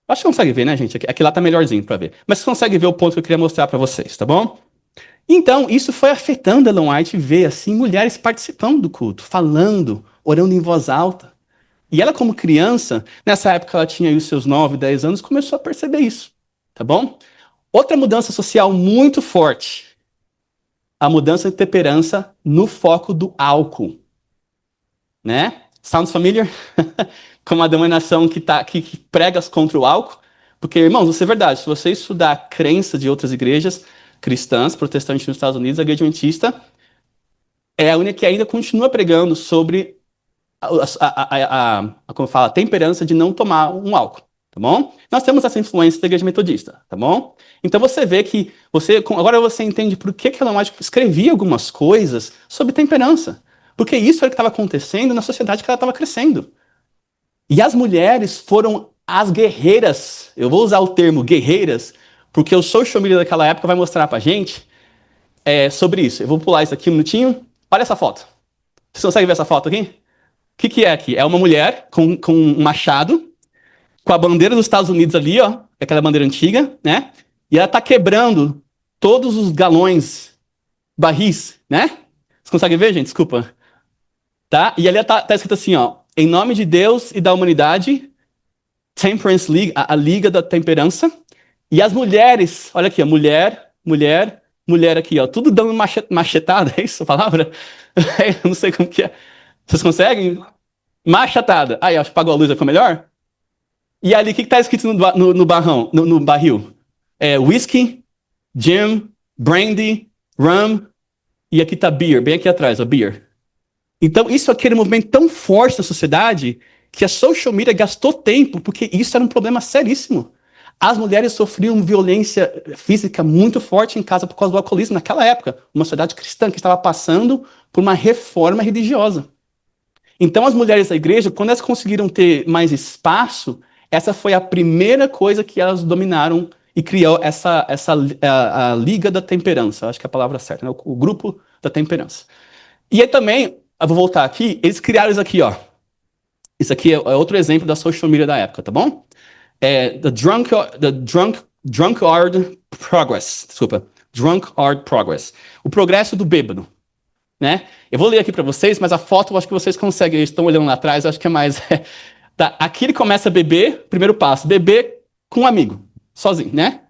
Speaker 1: Acho que consegue ver, né, gente? Aqui lá tá melhorzinho para ver. Mas você consegue ver o ponto que eu queria mostrar para vocês, tá bom? Então, isso foi afetando Ellen White ver, assim, mulheres participando do culto, falando, orando em voz alta. E ela, como criança, nessa época ela tinha aí os seus 9, 10 anos, começou a perceber isso, tá bom? Outra mudança social muito forte, a mudança de temperança no foco do álcool, né? Sounds familiar? Como a denominação que prega contra o álcool. Porque, irmãos, isso é verdade. Se você estudar a crença de outras igrejas cristãs, protestantes nos Estados Unidos, a igreja adventista é a única que ainda continua pregando sobre como fala, a temperança de não tomar um álcool, tá bom? Nós temos essa influência da igreja metodista, tá bom? Então você vê que agora você entende por que Ellen White escrevia algumas coisas sobre temperança, porque isso era o que estava acontecendo na sociedade que ela estava crescendo. E as mulheres foram as guerreiras. Eu vou usar o termo guerreiras, porque o social media daquela época vai mostrar pra gente sobre isso. Eu vou pular isso aqui um minutinho. Olha essa foto. Vocês conseguem ver essa foto aqui? O que é aqui? É uma mulher com um machado, com a bandeira dos Estados Unidos ali, ó, aquela bandeira antiga, né? E ela tá quebrando todos os galões, barris, né? Vocês conseguem ver, gente? Desculpa. Tá? E ali tá escrito assim, ó. Em nome de Deus e da humanidade, Temperance League, a Liga da Temperança. E as mulheres, olha aqui, ó, mulher aqui, ó, tudo dando machetada, é isso a palavra? Eu não sei como que é. Vocês conseguem? Machatada. Aí, ó, apagou a luz, ficou melhor? E ali, o que tá escrito no barril? Whisky, gin, brandy, rum, e aqui tá beer, bem aqui atrás, ó, beer. Então, isso aqui era um movimento tão forte na sociedade que a social media gastou tempo, porque isso era um problema seríssimo. As mulheres sofriam violência física muito forte em casa por causa do alcoolismo naquela época. Uma sociedade cristã que estava passando por uma reforma religiosa. Então, as mulheres da igreja, quando elas conseguiram ter mais espaço, essa foi a primeira coisa que elas dominaram e criou a Liga da Temperança. Acho que é a palavra certa, né? O grupo da temperança. E aí também, eu vou voltar aqui, eles criaram isso aqui, ó. Isso aqui é outro exemplo da social media da época, tá bom? Drunkard Progress. Desculpa. Drunkard Progress. O progresso do bêbado. Né? Eu vou ler aqui para vocês, mas a foto eu acho que vocês conseguem. Eles estão olhando lá atrás, eu acho que é mais. Tá, aqui ele começa a beber, primeiro passo, beber com um amigo, sozinho, né?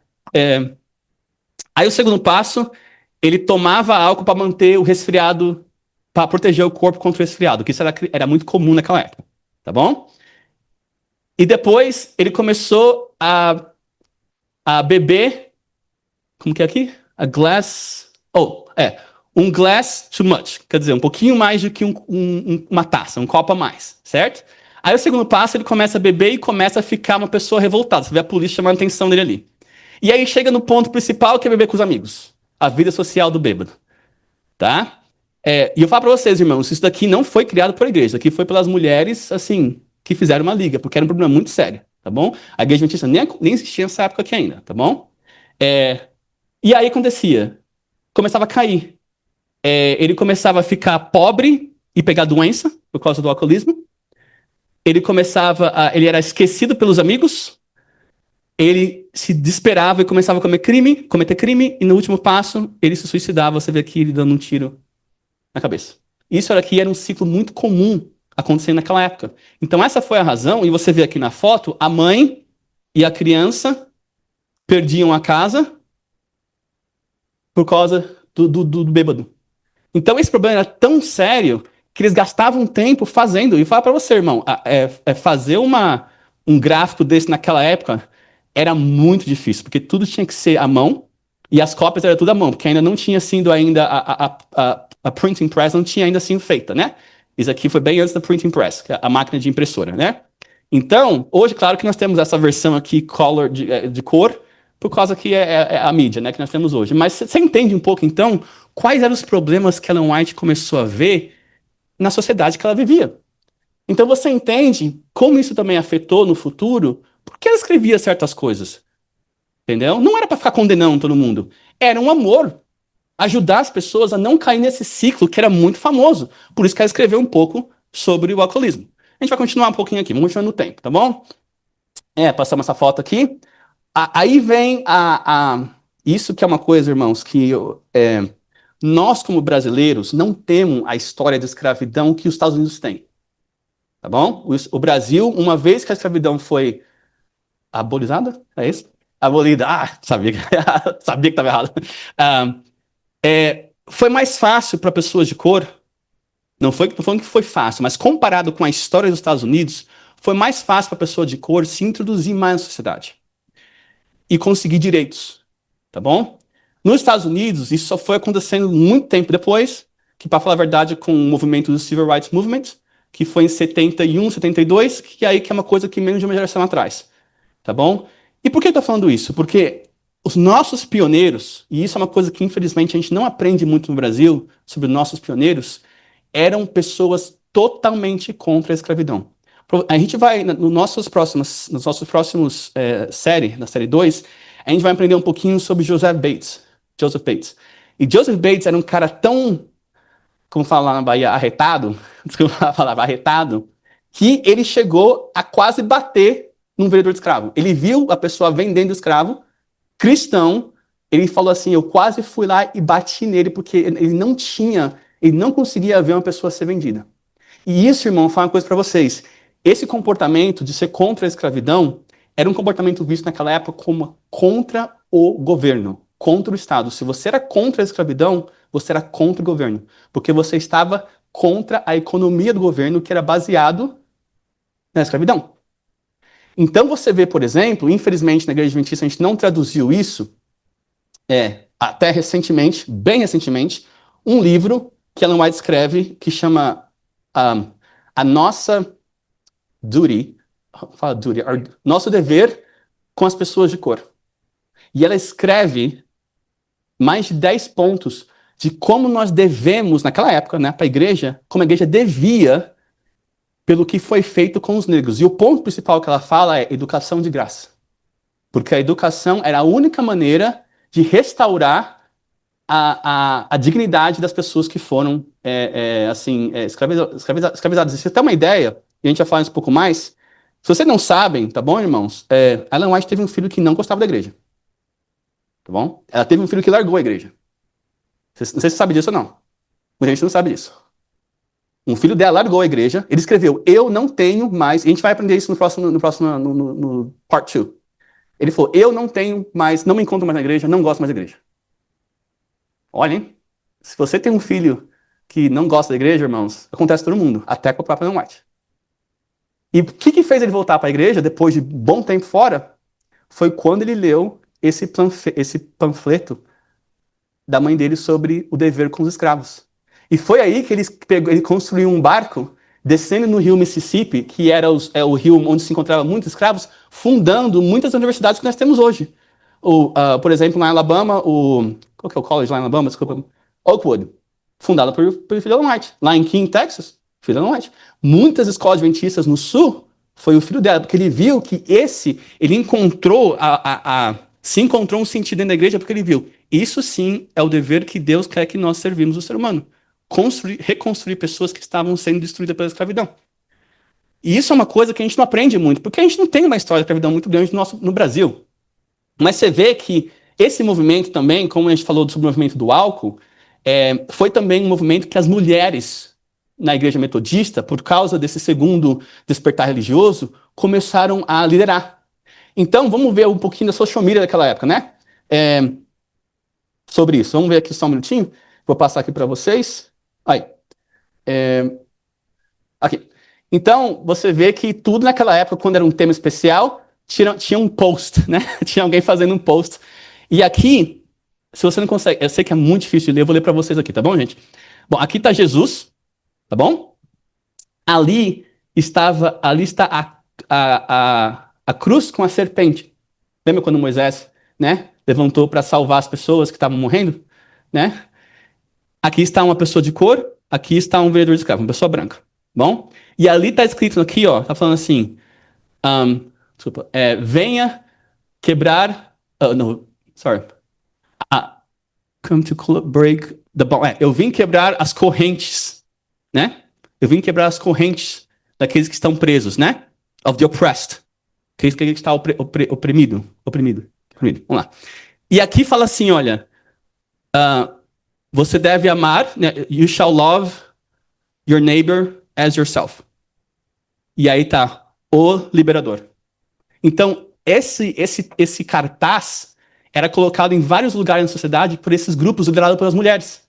Speaker 1: Aí o segundo passo, ele tomava álcool para manter o resfriado, para proteger o corpo contra o resfriado, que isso era muito comum naquela época, tá bom? E depois ele começou a beber, como que é aqui? A glass, um glass too much, quer dizer, um pouquinho mais do que uma taça, um copo a mais, certo? Aí o segundo passo, ele começa a beber e começa a ficar uma pessoa revoltada, você vê a polícia chamando a atenção dele ali. E aí chega no ponto principal, que é beber com os amigos, a vida social do bêbado, tá? E eu falo pra vocês, irmãos, isso daqui não foi criado por igreja, isso aqui foi pelas mulheres, assim, que fizeram uma liga, porque era um problema muito sério, tá bom? A igreja adventista nem existia nessa época aqui ainda, tá bom? E aí acontecia, começava a cair. Ele começava a ficar pobre e pegar doença por causa do alcoolismo. Ele era esquecido pelos amigos. Ele se desesperava e começava a cometer crime, e no último passo, ele se suicidava. Você vê aqui ele dando um tiro na cabeça. Isso aqui era um ciclo muito comum acontecendo naquela época. Então essa foi a razão, e você vê aqui na foto, a mãe e a criança perdiam a casa por causa do bêbado. Então esse problema era tão sério que eles gastavam tempo fazendo. E fala para você, irmão, fazer um gráfico desse naquela época era muito difícil, porque tudo tinha que ser à mão, e as cópias eram tudo à mão, porque ainda não tinha sido ainda a printing press não tinha ainda sido feita, né? Isso aqui foi bem antes da printing press, que é a máquina de impressora, né? Então, hoje, claro que nós temos essa versão aqui color de cor, por causa que é a mídia, né, que nós temos hoje. Mas você entende um pouco, então, quais eram os problemas que Ellen White começou a ver na sociedade que ela vivia. Então você entende como isso também afetou no futuro, porque ela escrevia certas coisas, entendeu? Não era para ficar condenando todo mundo, era um amor, ajudar as pessoas a não cair nesse ciclo que era muito famoso. Por isso que ela escreveu um pouco sobre o alcoolismo. A gente vai continuar um pouquinho aqui, vamos continuar no tempo, tá bom? Passamos essa foto aqui. Aí vem isso que é uma coisa, irmãos, que nós, como brasileiros, não temos a história de escravidão que os Estados Unidos têm. tá bom? O Brasil, uma vez que a escravidão foi abolizada, é isso? Abolida, sabia, sabia que estava errado. Ah, foi mais fácil para pessoas de cor, não foi tô falando que foi fácil, mas comparado com a história dos Estados Unidos, foi mais fácil para a pessoa de cor se introduzir mais na sociedade e conseguir direitos, tá bom? Nos Estados Unidos, isso só foi acontecendo muito tempo depois, que para falar a verdade, com o movimento do Civil Rights Movement, que foi em 71, 72, que aí que é uma coisa que menos de uma geração atrás, tá bom? E por que eu tô falando isso? Porque os nossos pioneiros, e isso é uma coisa que infelizmente a gente não aprende muito no Brasil sobre os nossos pioneiros, eram pessoas totalmente contra a escravidão. A gente vai, nos nossos próximos série, na série 2, a gente vai aprender um pouquinho sobre Joseph Bates. Joseph Bates. E Joseph Bates era um cara tão, como fala lá na Bahia, arretado, desculpa a palavra, arretado, que ele chegou a quase bater num vendedor de escravo. Ele viu a pessoa vendendo escravo, cristão, ele falou assim, eu quase fui lá e bati nele, porque ele não conseguia ver uma pessoa ser vendida. E isso, irmão, fala uma coisa para vocês. Esse comportamento de ser contra a escravidão era um comportamento visto naquela época como contra o governo, contra o Estado. Se você era contra a escravidão, você era contra o governo, porque você estava contra a economia do governo que era baseado na escravidão. Então você vê, por exemplo, infelizmente na Igreja Adventista a gente não traduziu isso, até recentemente, bem recentemente, um livro que Ellen White escreve que chama A Nossa Duty, fala duty, nosso dever com as pessoas de cor. E ela escreve mais de 10 pontos de como nós devemos, naquela época, né, para a igreja, como a igreja devia pelo que foi feito com os negros. E o ponto principal que ela fala é educação de graça. Porque a educação era a única maneira de restaurar a dignidade das pessoas que foram escravizadas. E você tem uma ideia, e a gente vai falar isso um pouco mais, se vocês não sabem, tá bom, irmãos? Ellen White teve um filho que não gostava da igreja. Tá bom? Ela teve um filho que largou a igreja. Não sei se você sabe disso ou não. Muita gente não sabe disso. Um filho dela largou a igreja, ele escreveu, eu não tenho mais, e a gente vai aprender isso no part 2. Ele falou, eu não tenho mais, não me encontro mais na igreja, não gosto mais da igreja. Olha, hein? Se você tem um filho que não gosta da igreja, irmãos, acontece com todo mundo, até com o próprio Ellen White. E o que fez ele voltar para a igreja, depois de bom tempo fora, foi quando ele leu esse panfleto da mãe dele sobre o dever com os escravos. E foi aí que ele construiu um barco descendo no rio Mississippi, que era o rio onde se encontravam muitos escravos, fundando muitas universidades que nós temos hoje. Por exemplo, na Alabama, qual que é o college lá em Alabama? Desculpa. Oakwood, fundada por filho de Ellen White. Lá em King, Texas, filho de Ellen White. Muitas escolas adventistas no sul, foi o filho dela, porque ele viu que ele encontrou se encontrou um sentido dentro da igreja, porque ele viu, isso sim é o dever que Deus quer que nós servimos o ser humano. Reconstruir pessoas que estavam sendo destruídas pela escravidão. E isso é uma coisa que a gente não aprende muito, porque a gente não tem uma história de escravidão muito grande no Brasil. Mas você vê que esse movimento também, como a gente falou sobre o movimento do álcool, foi também um movimento que as mulheres na igreja metodista, por causa desse segundo despertar religioso, começaram a liderar. Então, vamos ver um pouquinho da social media daquela época, né? Sobre isso. Vamos ver aqui só um minutinho. Vou passar aqui para vocês. Aí. Aqui. Então, você vê que tudo naquela época, quando era um tema especial, tinha um post, né? Tinha alguém fazendo um post. E aqui, se você não consegue, eu sei que é muito difícil de ler, eu vou ler para vocês aqui, tá bom, gente? Bom, aqui está Jesus, tá bom? Ali está a cruz com a serpente. Lembra quando Moisés, né, levantou para salvar as pessoas que estavam morrendo, né? Aqui está uma pessoa de cor, aqui está um vendedor de escravo, uma pessoa branca, bom? E ali está escrito aqui, ó, tá falando assim, desculpa, venha quebrar, no, sorry, come to break the bond. Eu vim quebrar as correntes, né? Eu vim quebrar as correntes daqueles que estão presos, né? Of the oppressed. Aqueles que está oprimido. Vamos lá. E aqui fala assim, olha, você deve amar, né? You shall love your neighbor as yourself. E aí tá o liberador. Então, esse cartaz era colocado em vários lugares na sociedade por esses grupos liderados pelas mulheres.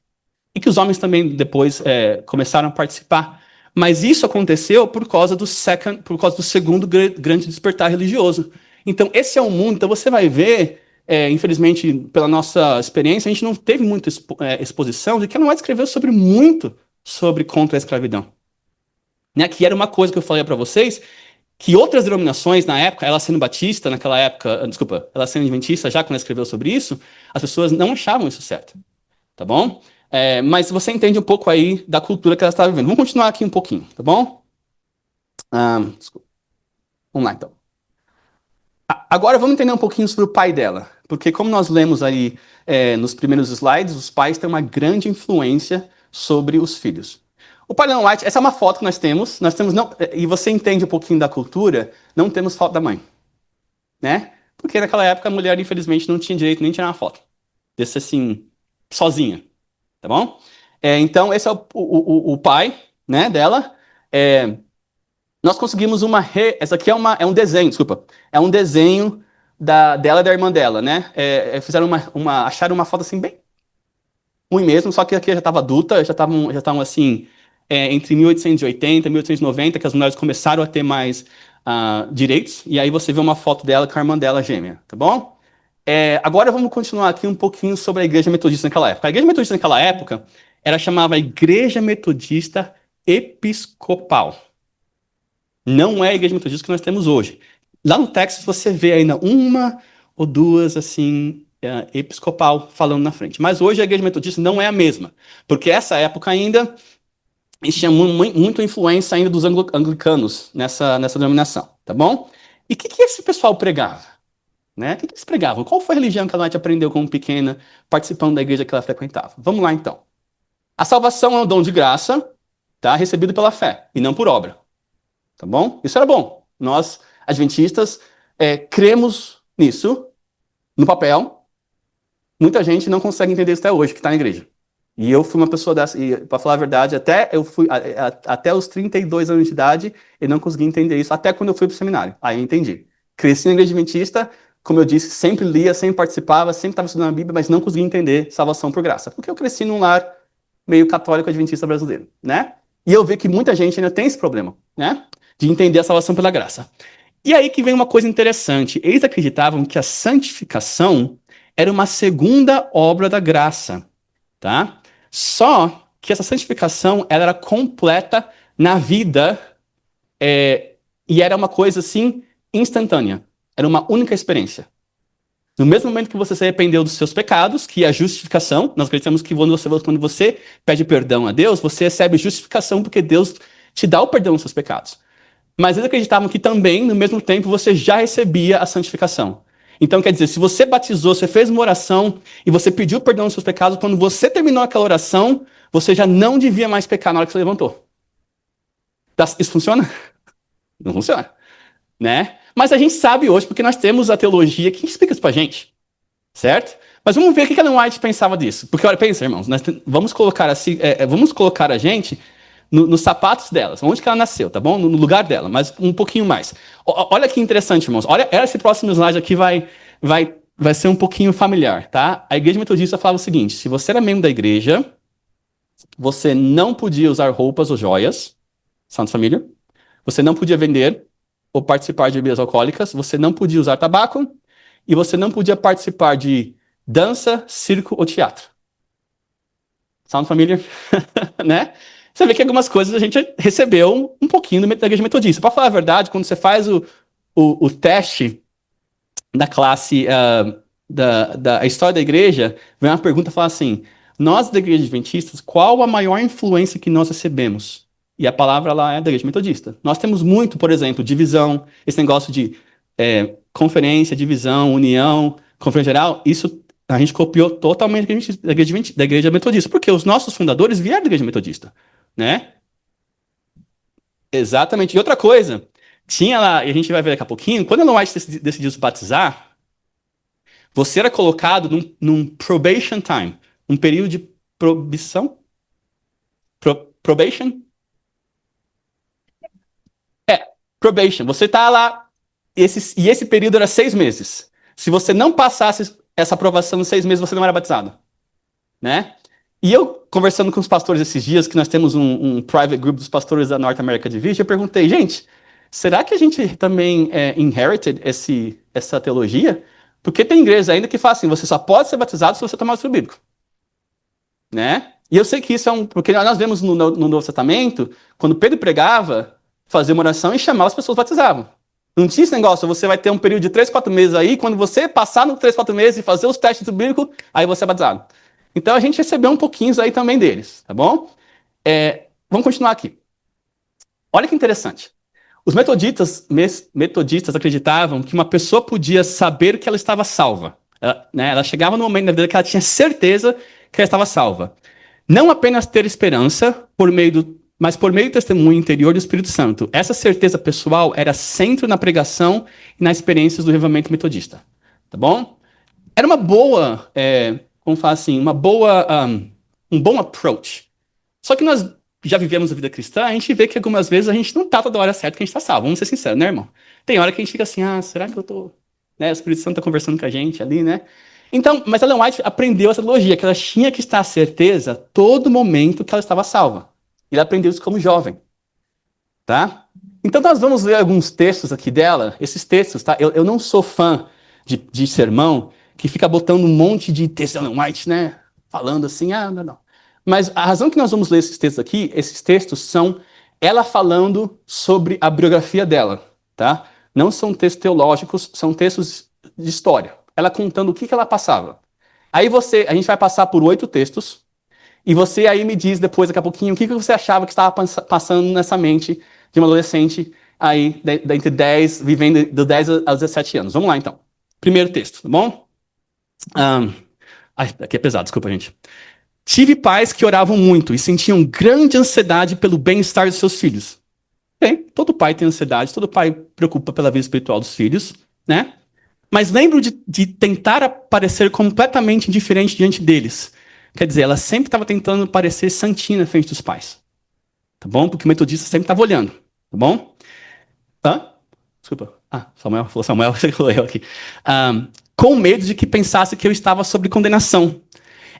Speaker 1: E que os homens também depois começaram a participar. Mas isso aconteceu por causa do segundo grande despertar religioso. Então, esse é o mundo. Então, você vai ver, infelizmente, pela nossa experiência, a gente não teve muita exposição de que ela não escreveu sobre muito sobre contra a escravidão. Né? Que era uma coisa que eu falei para vocês, que outras denominações na época, ela sendo batista naquela época, desculpa, ela sendo adventista já quando ela escreveu sobre isso, as pessoas não achavam isso certo, tá bom? Mas você entende um pouco aí da cultura que ela estava vivendo. Vamos continuar aqui um pouquinho, tá bom? Desculpa. Vamos lá então. Agora vamos entender um pouquinho sobre o pai dela, porque como nós lemos aí nos primeiros slides, os pais têm uma grande influência sobre os filhos. O pai da Ellen White, essa é uma foto que nós temos não, e você entende um pouquinho da cultura, não temos foto da mãe, né? Porque naquela época a mulher, infelizmente, não tinha direito nem de tirar uma foto. Desse assim, sozinha, tá bom? Então, esse é o pai, né, dela. Nós conseguimos essa aqui é um desenho, desculpa. É um desenho dela e da irmã dela, né? Fizeram acharam uma foto assim bem ruim mesmo, só que aqui já estava adulta, já estavam assim, entre 1880 e 1890, que as mulheres começaram a ter mais direitos, e aí você vê uma foto dela com a irmã dela gêmea, tá bom? Agora vamos continuar aqui um pouquinho sobre a igreja metodista naquela época. A igreja metodista naquela época era chamada Igreja Metodista Episcopal. Não é a igreja metodista que nós temos hoje. Lá no Texas você vê ainda uma ou duas, assim, episcopal falando na frente. Mas hoje a igreja metodista não é a mesma. Porque essa época ainda tinha muita influência ainda dos anglicanos nessa denominação, tá bom? E o que esse pessoal pregava? Né? O que eles pregavam? Qual foi a religião que a Nath aprendeu como pequena, participando da igreja que ela frequentava? Vamos lá, então. A salvação é um dom de graça, tá? Recebido pela fé, e não por obra. Tá bom? Isso era bom. Nós, adventistas, cremos nisso, no papel. Muita gente não consegue entender isso até hoje, que está na igreja. E eu fui uma pessoa dessa, e para falar a verdade, até os 32 anos de idade, eu não consegui entender isso, até quando eu fui para o seminário. Aí eu entendi. Cresci na igreja adventista, como eu disse, sempre lia, sempre participava, sempre estava estudando a Bíblia, mas não conseguia entender salvação por graça. Porque eu cresci num lar meio católico adventista brasileiro, né? E eu vi que muita gente ainda tem esse problema, né? De entender a salvação pela graça. E aí que vem uma coisa interessante. Eles acreditavam que a santificação era uma segunda obra da graça, tá? Só que essa santificação ela era completa na vida e era uma coisa assim instantânea. Era uma única experiência. No mesmo momento que você se arrependeu dos seus pecados, que é a justificação, nós acreditamos que quando você pede perdão a Deus, você recebe justificação porque Deus te dá o perdão dos seus pecados. Mas eles acreditavam que também, no mesmo tempo, você já recebia a santificação. Então, quer dizer, se você batizou, você fez uma oração e você pediu perdão dos seus pecados, quando você terminou aquela oração, você já não devia mais pecar na hora que você levantou. Isso funciona? Não funciona, né? Mas a gente sabe hoje, porque nós temos a teologia que explica isso pra gente, certo? Mas vamos ver o que a Ellen White pensava disso. Porque, olha, pensa, irmãos, vamos colocar assim, vamos colocar a gente nos sapatos delas, onde que ela nasceu, tá bom? No lugar dela, mas um pouquinho mais. Olha que interessante, irmãos. Olha, esse próximo slide aqui vai ser um pouquinho familiar, tá? A igreja metodista falava o seguinte: se você era membro da igreja, você não podia usar roupas ou joias, Santa Família, você não podia vender ou participar de bebidas alcoólicas, você não podia usar tabaco e você não podia participar de dança, circo ou teatro. Santa Família, né? Você vê que algumas coisas a gente recebeu um pouquinho da igreja metodista. Para falar a verdade, quando você faz o teste da classe da história da igreja, vem uma pergunta e fala assim: nós da igreja adventistas, qual a maior influência que nós recebemos? E a palavra lá é da igreja metodista. Nós temos muito, por exemplo, divisão, esse negócio de conferência, divisão, união, conferência geral, isso a gente copiou totalmente da igreja metodista, porque os nossos fundadores vieram da igreja metodista, né? Exatamente. E outra coisa, tinha lá, e a gente vai ver daqui a pouquinho, quando Ellen White decidiu se batizar, você era colocado num probation time, um período de probição? Probation? probation. Você tá lá, e esse período era 6 meses. Se você não passasse essa aprovação em 6 meses, você não era batizado, né? E eu, conversando com os pastores esses dias, que nós temos um private group dos pastores da North America Division, eu perguntei, gente, será que a gente também inherited essa teologia? Porque tem igrejas ainda que falam assim, você só pode ser batizado se você tomar o estudo bíblico, né? E eu sei que isso porque nós vemos no Novo Testamento, quando Pedro pregava, fazia uma oração e chamava as pessoas batizavam. Não tinha esse negócio, você vai ter um período de 3, 4 meses aí, quando você passar nos 3, 4 meses e fazer os testes do bíblico, aí você é batizado. Então a gente recebeu um pouquinho aí também deles, tá bom? Vamos continuar aqui. Olha que interessante. Os metodistas acreditavam que uma pessoa podia saber que ela estava salva. Ela chegava no momento da vida que ela tinha certeza que ela estava salva. Não apenas ter esperança, mas por meio do testemunho interior do Espírito Santo. Essa certeza pessoal era centro na pregação e nas experiências do revivamento metodista. Tá bom? Era uma boa, como falar assim, um bom approach. Só que nós já vivemos a vida cristã, a gente vê que algumas vezes a gente não tá toda hora certo que a gente tá salvo. Vamos ser sinceros, né, irmão? Tem hora que a gente fica assim, será que eu tô... Né, o Espírito Santo tá conversando com a gente ali, né? Então, mas Ellen White aprendeu essa teologia, que ela tinha que estar certeza todo momento que ela estava salva. E ela aprendeu isso como jovem. Tá? Então nós vamos ler alguns textos aqui dela. Esses textos, tá? Eu não sou fã de sermão que fica botando um monte de texto Ellen White, né? Falando assim, não. Mas a razão que nós vamos ler esses textos aqui, esses textos são ela falando sobre a biografia dela, tá? Não são textos teológicos, são textos de história. Ela contando o que ela passava. Aí a gente vai passar por 8 textos, e você aí me diz depois, daqui a pouquinho, o que você achava que estava passando nessa mente de uma adolescente aí, entre 10, vivendo do 10 aos 17 anos. Vamos lá, então. Primeiro texto, tá bom? Aqui é pesado, desculpa, gente. Tive pais que oravam muito e sentiam grande ansiedade pelo bem-estar de seus filhos. Bem, todo pai tem ansiedade, todo pai preocupa pela vida espiritual dos filhos, né? Mas lembro de tentar parecer completamente indiferente diante deles. Quer dizer, ela sempre estava tentando parecer santinha na frente dos pais. Tá bom? Porque o metodista sempre estava olhando. Tá bom? Desculpa. Samuel falou Samuel, você falou eu aqui. Com medo de que pensasse que eu estava sob condenação.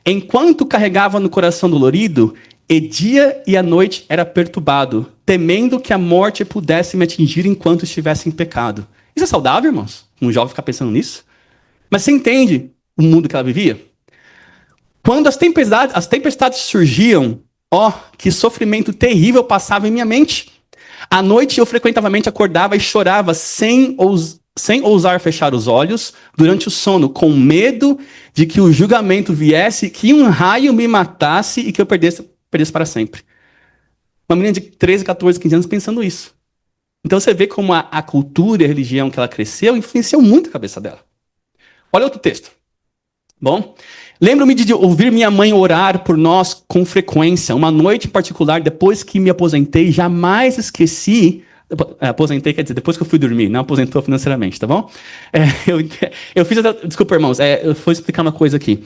Speaker 1: Enquanto carregava no coração dolorido, e dia e a noite era perturbado, temendo que a morte pudesse me atingir enquanto estivesse em pecado. Isso é saudável, irmãos? Um jovem ficar pensando nisso? Mas você entende o mundo que ela vivia? Quando as tempestades surgiam, que sofrimento terrível passava em minha mente. À noite eu frequentemente acordava e chorava sem ousar fechar os olhos durante o sono, com medo de que o julgamento viesse, que um raio me matasse e que eu perdesse para sempre. Uma menina de 13, 14, 15 anos pensando isso. Então você vê como a cultura e a religião que ela cresceu influenciou muito a cabeça dela. Olha outro texto. Bom, lembro-me de ouvir minha mãe orar por nós com frequência. Uma noite em particular, depois que me aposentei, jamais esqueci... Aposentei, quer dizer, depois que eu fui dormir, não aposentou financeiramente, tá bom? Eu fiz... Desculpa, irmãos, eu vou explicar uma coisa aqui.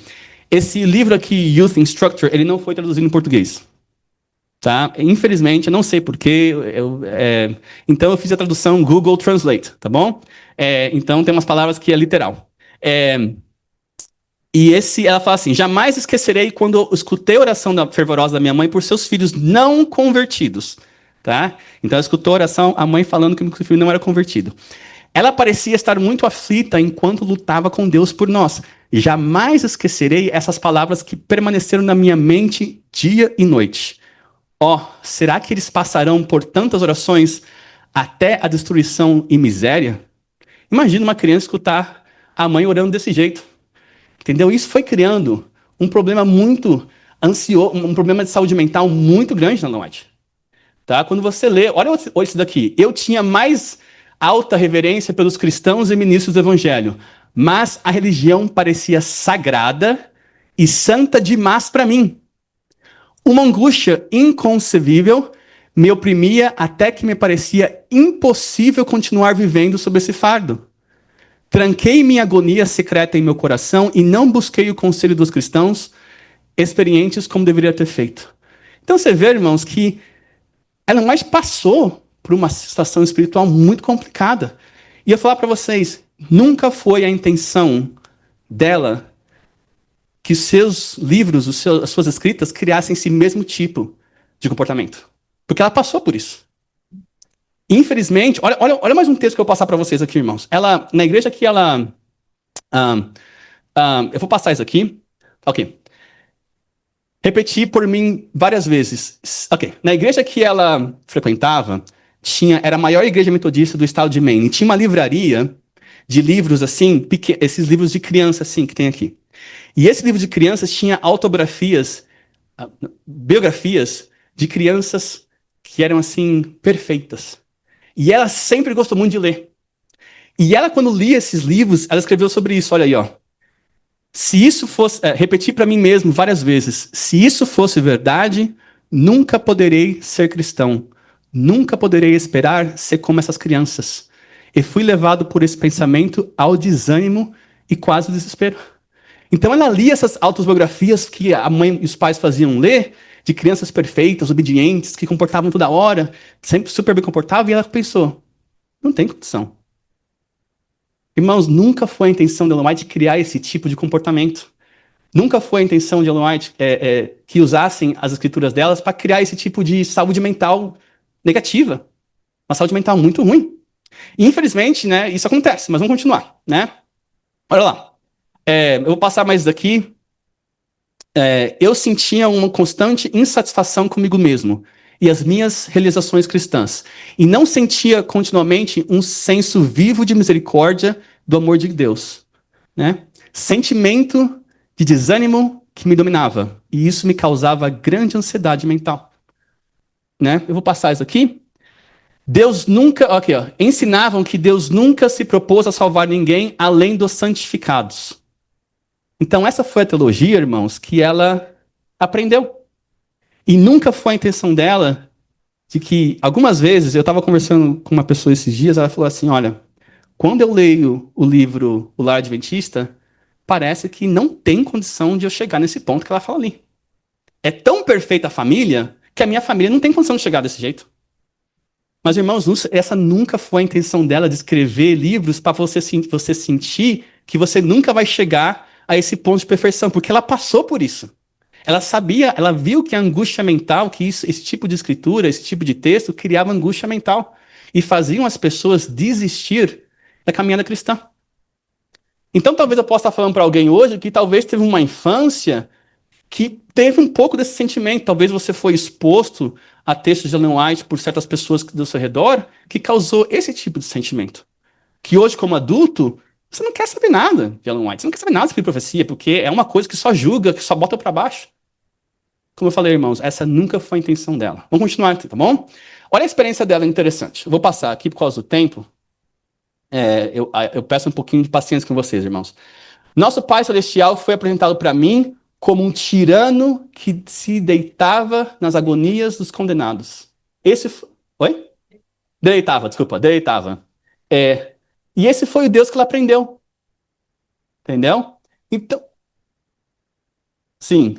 Speaker 1: Esse livro aqui, Youth Instructor, ele não foi traduzido em português. Tá? Infelizmente, eu não sei porquê. Então eu fiz a tradução Google Translate, tá bom? Então tem umas palavras que é literal. E ela fala assim: jamais esquecerei quando eu escutei a oração fervorosa da minha mãe por seus filhos não convertidos. Tá? Então ela escutou a oração, a mãe falando que o filho não era convertido. Ela parecia estar muito aflita enquanto lutava com Deus por nós. Jamais esquecerei essas palavras que permaneceram na minha mente dia e noite. Será que eles passarão por tantas orações até a destruição e miséria? Imagina uma criança escutar a mãe orando desse jeito. Entendeu? Isso foi criando um problema muito ansioso, um problema de saúde mental muito grande na White. Tá? Quando você lê, olha isso daqui. Eu tinha mais alta reverência pelos cristãos e ministros do evangelho, mas a religião parecia sagrada e santa demais para mim. Uma angústia inconcebível me oprimia até que me parecia impossível continuar vivendo sob esse fardo. Tranquei minha agonia secreta em meu coração e não busquei o conselho dos cristãos experientes como deveria ter feito. Então você vê, irmãos, que ela mais passou por uma situação espiritual muito complicada. E eu falar para vocês, nunca foi a intenção dela que os seus livros, as suas escritas, criassem esse mesmo tipo de comportamento. Porque ela passou por isso. Infelizmente, olha mais um texto que eu vou passar para vocês aqui, irmãos. Ela, na igreja que ela... eu vou passar isso aqui. Ok. Repeti por mim várias vezes. Ok. Na igreja que ela frequentava, era a maior igreja metodista do estado de Maine. Tinha uma livraria de livros, assim, esses livros de criança, assim, que tem aqui. E esse livro de crianças tinha autografias, biografias de crianças que eram, assim, perfeitas. E ela sempre gostou muito de ler. E ela, quando lia esses livros, ela escreveu sobre isso. Olha aí, ó. Se isso fosse... repeti para mim mesmo várias vezes. Se isso fosse verdade, nunca poderei ser cristão. Nunca poderei esperar ser como essas crianças. E fui levado por esse pensamento ao desânimo e quase ao desespero. Então ela lia essas autobiografias que a mãe e os pais faziam ler, de crianças perfeitas, obedientes, que comportavam toda hora, sempre super bem comportavam, e ela pensou, não tem condição. Irmãos, nunca foi a intenção de Ellen White criar esse tipo de comportamento. Nunca foi a intenção de Ellen White que usassem as escrituras delas para criar esse tipo de saúde mental negativa. Uma saúde mental muito ruim. E, infelizmente, né, isso acontece, mas vamos continuar, né? Olha lá. Eu vou passar mais daqui. Eu sentia uma constante insatisfação comigo mesmo e as minhas realizações cristãs. E não sentia continuamente um senso vivo de misericórdia do amor de Deus. Né? Sentimento de desânimo que me dominava. E isso me causava grande ansiedade mental. Né? Eu vou passar isso aqui. Deus nunca... Aqui, ó. Ensinavam que Deus nunca se propôs a salvar ninguém além dos santificados. Então, essa foi a teologia, irmãos, que ela aprendeu. E nunca foi a intenção dela de que, algumas vezes, eu estava conversando com uma pessoa esses dias, ela falou assim, olha, quando eu leio o livro O Lar Adventista, parece que não tem condição de eu chegar nesse ponto que ela fala ali. É tão perfeita a família que a minha família não tem condição de chegar desse jeito. Mas, irmãos, essa nunca foi a intenção dela de escrever livros para você sentir que você nunca vai chegar a esse ponto de perfeição, porque ela passou por isso. Ela sabia, ela viu que a angústia mental, que esse tipo de escritura, esse tipo de texto, criava angústia mental e faziam as pessoas desistir da caminhada cristã. Então, talvez eu possa estar falando para alguém hoje que talvez teve uma infância que teve um pouco desse sentimento. Talvez você foi exposto a textos de Ellen White por certas pessoas do seu redor que causou esse tipo de sentimento. Que hoje, como adulto, você não quer saber nada de Ellen White. Você não quer saber nada sobre profecia, porque é uma coisa que só julga, que só bota para baixo. Como eu falei, irmãos, essa nunca foi a intenção dela. Vamos continuar aqui, tá bom? Olha a experiência dela interessante. Eu vou passar aqui por causa do tempo. Eu peço um pouquinho de paciência com vocês, irmãos. Nosso Pai Celestial foi apresentado para mim como um tirano que se deitava nas agonias dos condenados. Oi? Deleitava. E esse foi o Deus que ela aprendeu. Entendeu? Então, sim,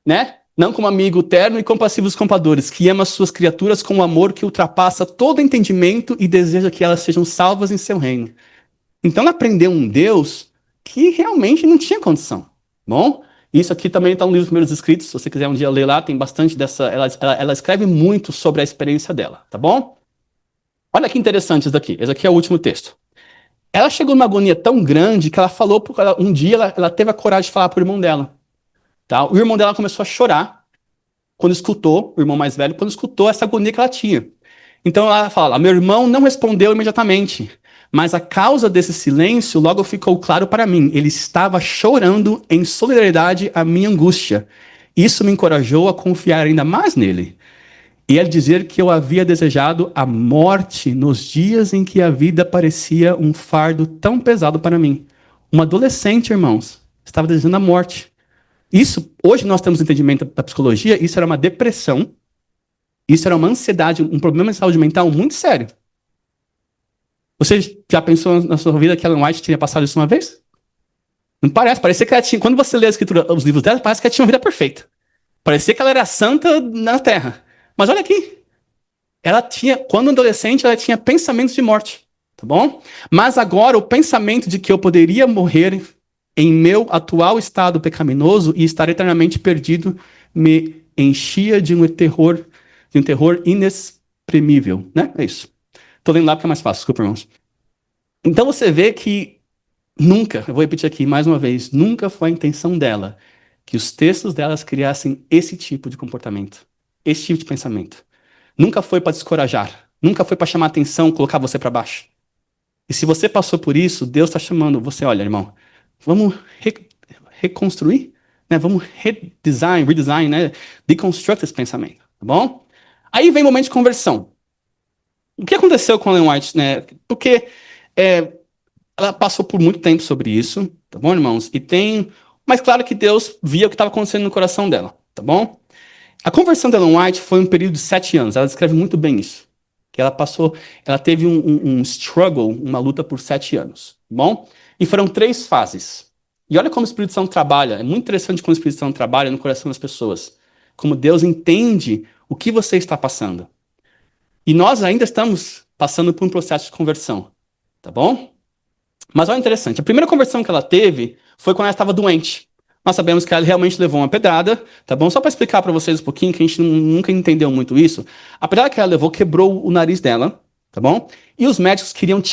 Speaker 1: né? Não como amigo terno e compassivos compadores, que ama suas criaturas com um amor que ultrapassa todo entendimento e deseja que elas sejam salvas em seu reino. Então ela aprendeu um Deus que realmente não tinha condição. Bom, isso aqui também está no livro dos Primeiros Escritos, se você quiser um dia ler lá, tem bastante dessa... Ela escreve muito sobre a experiência dela, tá bom? Olha que interessante isso daqui. Esse aqui é o último texto. Ela chegou numa agonia tão grande que ela falou, um dia ela teve a coragem de falar para o irmão dela. Tá? O irmão dela começou a chorar quando escutou, o irmão mais velho, quando escutou essa agonia que ela tinha. Então ela fala, meu irmão não respondeu imediatamente, mas a causa desse silêncio logo ficou claro para mim. Ele estava chorando em solidariedade à minha angústia. Isso me encorajou a confiar ainda mais nele. E ele dizer que eu havia desejado a morte nos dias em que a vida parecia um fardo tão pesado para mim. Uma adolescente, irmãos, estava desejando a morte. Isso, hoje nós temos entendimento da psicologia, isso era uma depressão, isso era uma ansiedade, um problema de saúde mental muito sério. Você já pensou na sua vida que Ellen White tinha passado isso uma vez? Não parece, parecia que ela tinha, quando você lê a escritura, os livros dela, parece que ela tinha uma vida perfeita. Parecia que ela era santa na terra. Mas olha aqui, ela tinha, quando adolescente, ela tinha pensamentos de morte, tá bom? Mas agora o pensamento de que eu poderia morrer em meu atual estado pecaminoso e estar eternamente perdido me enchia de um terror inexprimível, né? É isso. Tô lendo lá porque é mais fácil, desculpa, irmãos. Então você vê que nunca, eu vou repetir aqui mais uma vez, nunca foi a intenção dela que os textos delas criassem esse tipo de comportamento, esse tipo de pensamento. Nunca foi para descorajar, nunca foi para chamar atenção, colocar você para baixo. E se você passou por isso, Deus está chamando você, olha, irmão, vamos reconstruir, né? Vamos redesign, né? Deconstruct esse pensamento, tá bom? Aí vem o momento de conversão. O que aconteceu com a Ellen White, né? Porque é, ela passou por muito tempo sobre isso, tá bom, irmãos? Mas claro que Deus via o que estava acontecendo no coração dela, tá bom? A conversão da Ellen White foi um período de 7 anos. Ela descreve muito bem isso. Que ela teve um struggle, uma luta por 7 anos, tá bom? E foram 3 fases. E olha como o Espírito Santo trabalha. É muito interessante como o Espírito Santo trabalha no coração das pessoas. Como Deus entende o que você está passando. E nós ainda estamos passando por um processo de conversão, tá bom? Mas olha interessante, a primeira conversão que ela teve foi quando ela estava doente. Nós sabemos que ela realmente levou uma pedrada, tá bom? Só para explicar para vocês um pouquinho, que a gente nunca entendeu muito isso. A pedrada que ela levou quebrou o nariz dela, tá bom? E os médicos queriam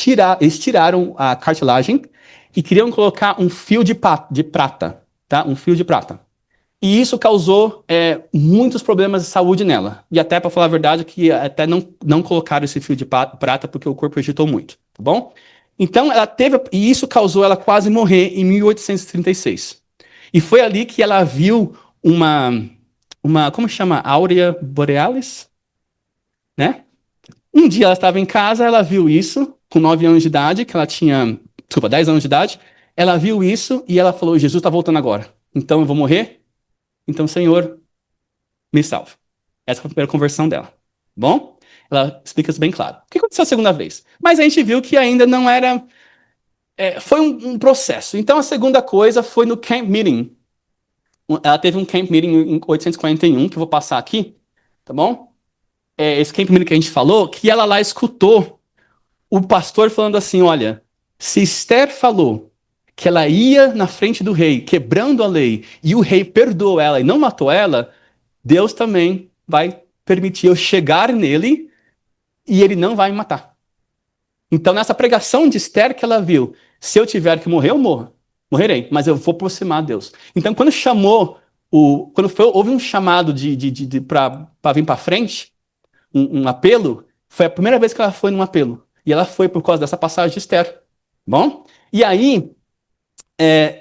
Speaker 1: eles tiraram a cartilagem e queriam colocar um fio de prata, tá? Um fio de prata. E isso causou muitos problemas de saúde nela. E até, para falar a verdade, que até não colocaram esse fio de prata porque o corpo agitou muito, tá bom? Então, ela teve. E isso causou ela quase morrer em 1836. E foi ali que ela viu como chama? Áurea borealis, né? Um dia ela estava em casa, ela viu isso, com 9 anos de idade, que ela tinha. Desculpa, 10 anos de idade. Ela viu isso e ela falou: Jesus está voltando agora. Então eu vou morrer? Então, Senhor, me salve. Essa foi a primeira conversão dela. Bom? Ela explica isso bem claro. O que aconteceu a segunda vez? Mas a gente viu que ainda não era. Foi um processo. Então, a segunda coisa foi no camp meeting. Ela teve um camp meeting em 841, que eu vou passar aqui, tá bom? Esse camp meeting que a gente falou, que ela lá escutou o pastor falando assim: olha, se Esther falou que ela ia na frente do rei, quebrando a lei, e o rei perdoou ela e não matou ela, Deus também vai permitir eu chegar nele e ele não vai me matar. Então, nessa pregação de Esther que ela viu, se eu tiver que morrer, eu morro. Morrerei, mas eu vou aproximar a Deus. Então, quando houve um chamado para vir para frente, um apelo, foi a primeira vez que ela foi num apelo. E ela foi por causa dessa passagem de Esther. Bom? E aí,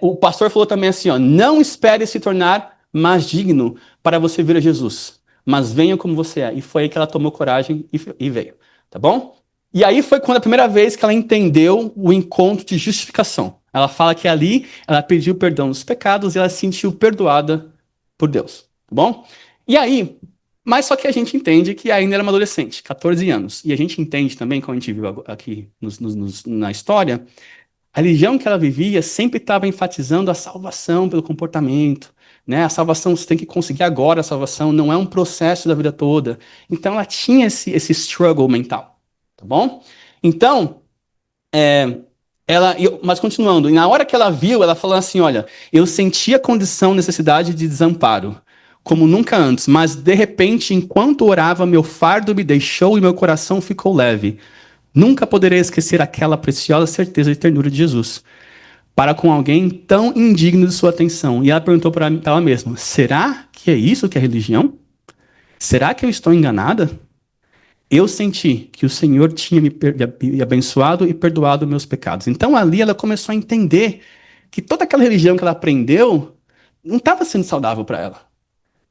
Speaker 1: o pastor falou também assim, ó, não espere se tornar mais digno para você vir a Jesus, mas venha como você é. E foi aí que ela tomou coragem e veio, tá bom? E aí foi quando a primeira vez que ela entendeu o encontro de justificação. Ela fala que ali ela pediu perdão dos pecados e ela se sentiu perdoada por Deus, tá bom? E aí, mas só que a gente entende que ainda era uma adolescente, 14 anos. E a gente entende também, como a gente viu aqui na história, a religião que ela vivia sempre estava enfatizando a salvação pelo comportamento, né? A salvação, você tem que conseguir agora a salvação, não é um processo da vida toda. Então ela tinha esse struggle mental, tá bom? Então, mas continuando, e na hora que ela viu, ela falou assim, olha, eu senti a condição, necessidade de desamparo, como nunca antes, mas de repente, enquanto orava, meu fardo me deixou e meu coração ficou leve. Nunca poderei esquecer aquela preciosa certeza de ternura de Jesus para com alguém tão indigno de sua atenção. E ela perguntou para ela mesma: será que é isso que é religião? Será que eu estou enganada? Eu senti que o Senhor tinha me abençoado e perdoado meus pecados. Então ali ela começou a entender que toda aquela religião que ela aprendeu não estava sendo saudável para ela.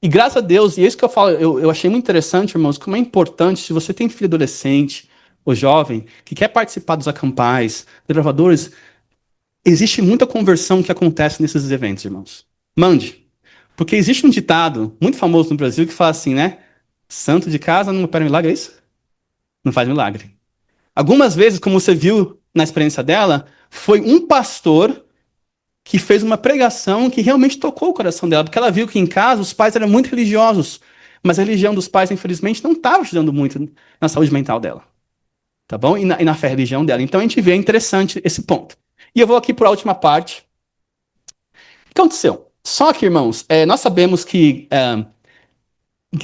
Speaker 1: E graças a Deus, e é isso que eu falo, eu achei muito interessante, irmãos, como é importante, se você tem filho adolescente ou jovem que quer participar dos acampais, desbravadores, existe muita conversão que acontece nesses eventos, irmãos. Mande. Porque existe um ditado muito famoso no Brasil que fala assim, né? Santo de casa não opera milagre, é isso? Não faz milagre. Algumas vezes, como você viu na experiência dela, foi um pastor que fez uma pregação que realmente tocou o coração dela, porque ela viu que em casa os pais eram muito religiosos, Mas a religião dos pais, infelizmente, não estava ajudando muito na saúde mental dela, tá bom? E na fé religião dela. Então a gente vê interessante esse ponto. E eu vou aqui para a última parte. O que aconteceu? Só que, irmãos, nós sabemos que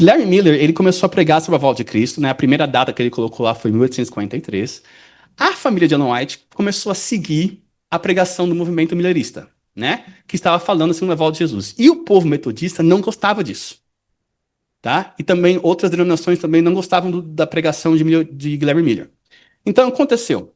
Speaker 1: Larry Miller, ele começou a pregar sobre a volta de Cristo, né? A primeira data que ele colocou lá foi 1843. A família de Ellen White começou a seguir a pregação do movimento millerista, né? Que estava falando assim da volta de Jesus. E o povo metodista não gostava disso, tá? E também outras denominações também não gostavam da pregação de Larry Miller. Então, aconteceu.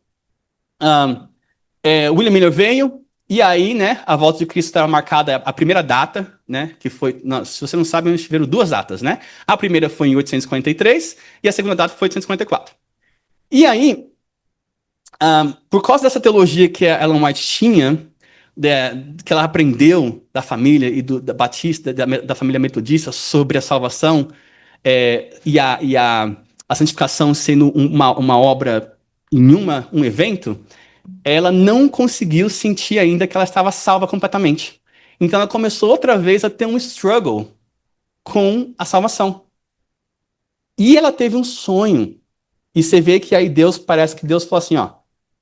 Speaker 1: William Miller veio, e aí, né, a volta de Cristo estava marcada, a primeira data, né, que foi, se você não sabe, nós tiveram duas datas, né? A primeira foi em 843 e a segunda data foi 854. E aí, por causa dessa teologia que a Ellen White tinha, que ela aprendeu da família e da Batista, da família metodista sobre a salvação a santificação sendo uma obra em um evento, ela não conseguiu sentir ainda que ela estava salva completamente. Então ela começou outra vez a ter um struggle com a salvação. E ela teve um sonho. E você vê que aí parece que Deus falou assim, ó,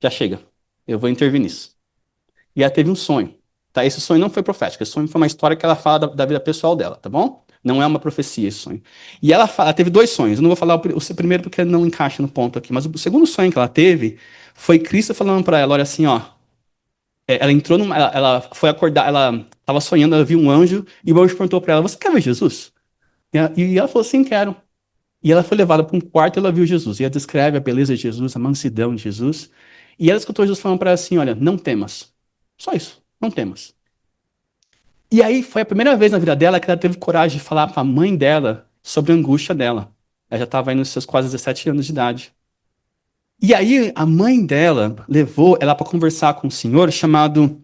Speaker 1: já chega, eu vou intervir nisso. E ela teve um sonho. Tá? Esse sonho não foi profético, esse sonho foi uma história que ela fala da vida pessoal dela, tá bom? Não é uma profecia esse sonho. E ela teve dois sonhos. Eu não vou falar o primeiro porque não encaixa no ponto aqui, mas o segundo sonho que ela teve foi Cristo falando para ela, olha assim, ó, ela entrou ela foi acordar, ela estava sonhando, ela viu um anjo e o anjo perguntou para ela, você quer ver Jesus? E ela falou, sim, quero. E ela foi levada para um quarto e ela viu Jesus. E ela descreve a beleza de Jesus, a mansidão de Jesus. E ela escutou Jesus falando para ela assim, olha, não temas. Só isso, não temas. E aí foi a primeira vez na vida dela que ela teve coragem de falar para a mãe dela sobre a angústia dela. Ela já estava aí nos seus quase 17 anos de idade. E aí a mãe dela levou ela para conversar com o senhor chamado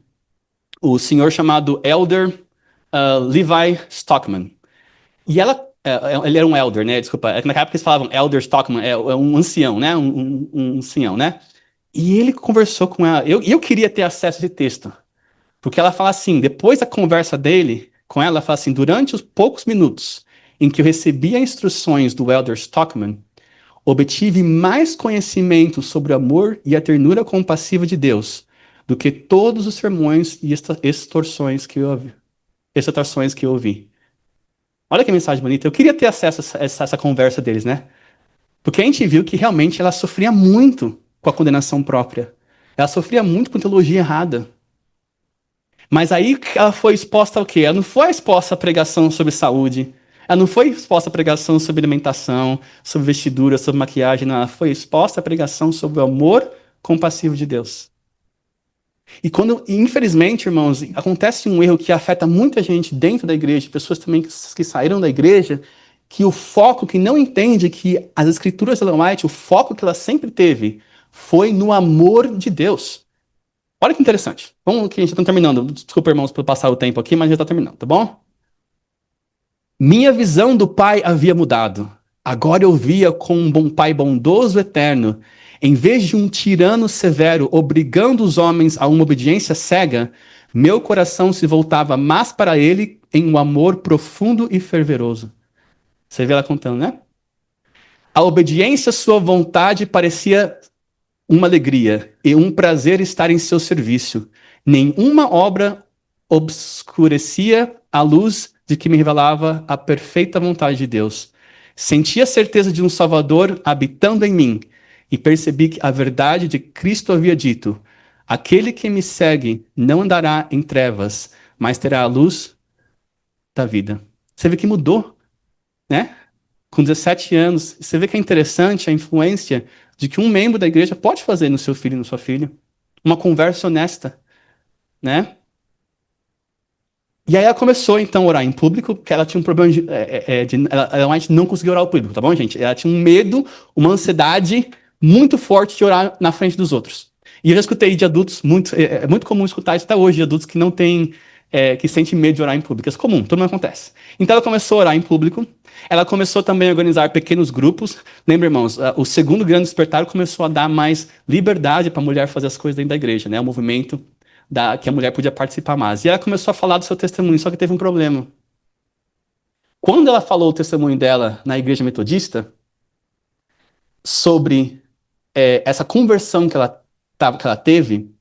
Speaker 1: Elder Levi Stockman. E ele era um elder, né? Desculpa, naquela época eles falavam Elder Stockman, é um ancião, né? Um ancião, né? E ele conversou com ela. Eu queria ter acesso a esse texto. Porque ela fala assim, depois da conversa dele com ela fala assim, durante os poucos minutos em que eu recebi as instruções do Elder Stockman, obtive mais conhecimento sobre o amor e a ternura compassiva de Deus do que todos os sermões e exortações que eu ouvi. Olha que mensagem bonita. Eu queria ter acesso a essa conversa deles, né? Porque a gente viu que realmente ela sofria muito com a condenação própria. Ela sofria muito com teologia errada. Mas aí ela foi exposta ao quê? Ela não foi exposta à pregação sobre saúde. Ela não foi exposta à pregação sobre alimentação, sobre vestidura, sobre maquiagem. Não. Ela foi exposta à pregação sobre o amor compassivo de Deus. Infelizmente, irmãos, acontece um erro que afeta muita gente dentro da igreja, pessoas também que saíram da igreja, que o foco, que não entende que as escrituras de Ellen White, o foco que ela sempre teve, foi no amor de Deus. Olha que interessante. Vamos que a gente está terminando. Desculpa, irmãos, por passar o tempo aqui, mas já está terminando, tá bom? Minha visão do Pai havia mudado. Agora eu via como um bom Pai bondoso eterno. Em vez de um tirano severo obrigando os homens a uma obediência cega, meu coração se voltava mais para ele em um amor profundo e fervoroso. Você vê ela contando, né? A obediência à sua vontade parecia uma alegria e um prazer estar em seu serviço. Nenhuma obra obscurecia a luz de que me revelava a perfeita vontade de Deus. Senti a certeza de um Salvador habitando em mim e percebi que a verdade de Cristo havia dito: aquele que me segue não andará em trevas, mas terá a luz da vida. Você vê que mudou, né? Com 17 anos. Você vê que é interessante a influência de que um membro da igreja pode fazer no seu filho e na sua filha. Uma conversa honesta, né? E aí ela começou, então, a orar em público, porque ela tinha um problema ela não conseguia orar em público, tá bom, gente? Ela tinha um medo, uma ansiedade muito forte de orar na frente dos outros. E eu já escutei de adultos, é muito comum escutar isso até hoje, de adultos que não têm, que sentem medo de orar em público. Isso é comum, tudo não acontece. Então ela começou a orar em público, ela começou também a organizar pequenos grupos. Lembra, irmãos, o segundo grande despertar começou a dar mais liberdade para a mulher fazer as coisas dentro da igreja, né? O movimento que a mulher podia participar mais. E ela começou a falar do seu testemunho, só que teve um problema. Quando ela falou o testemunho dela na igreja metodista sobre essa conversão que ela teve,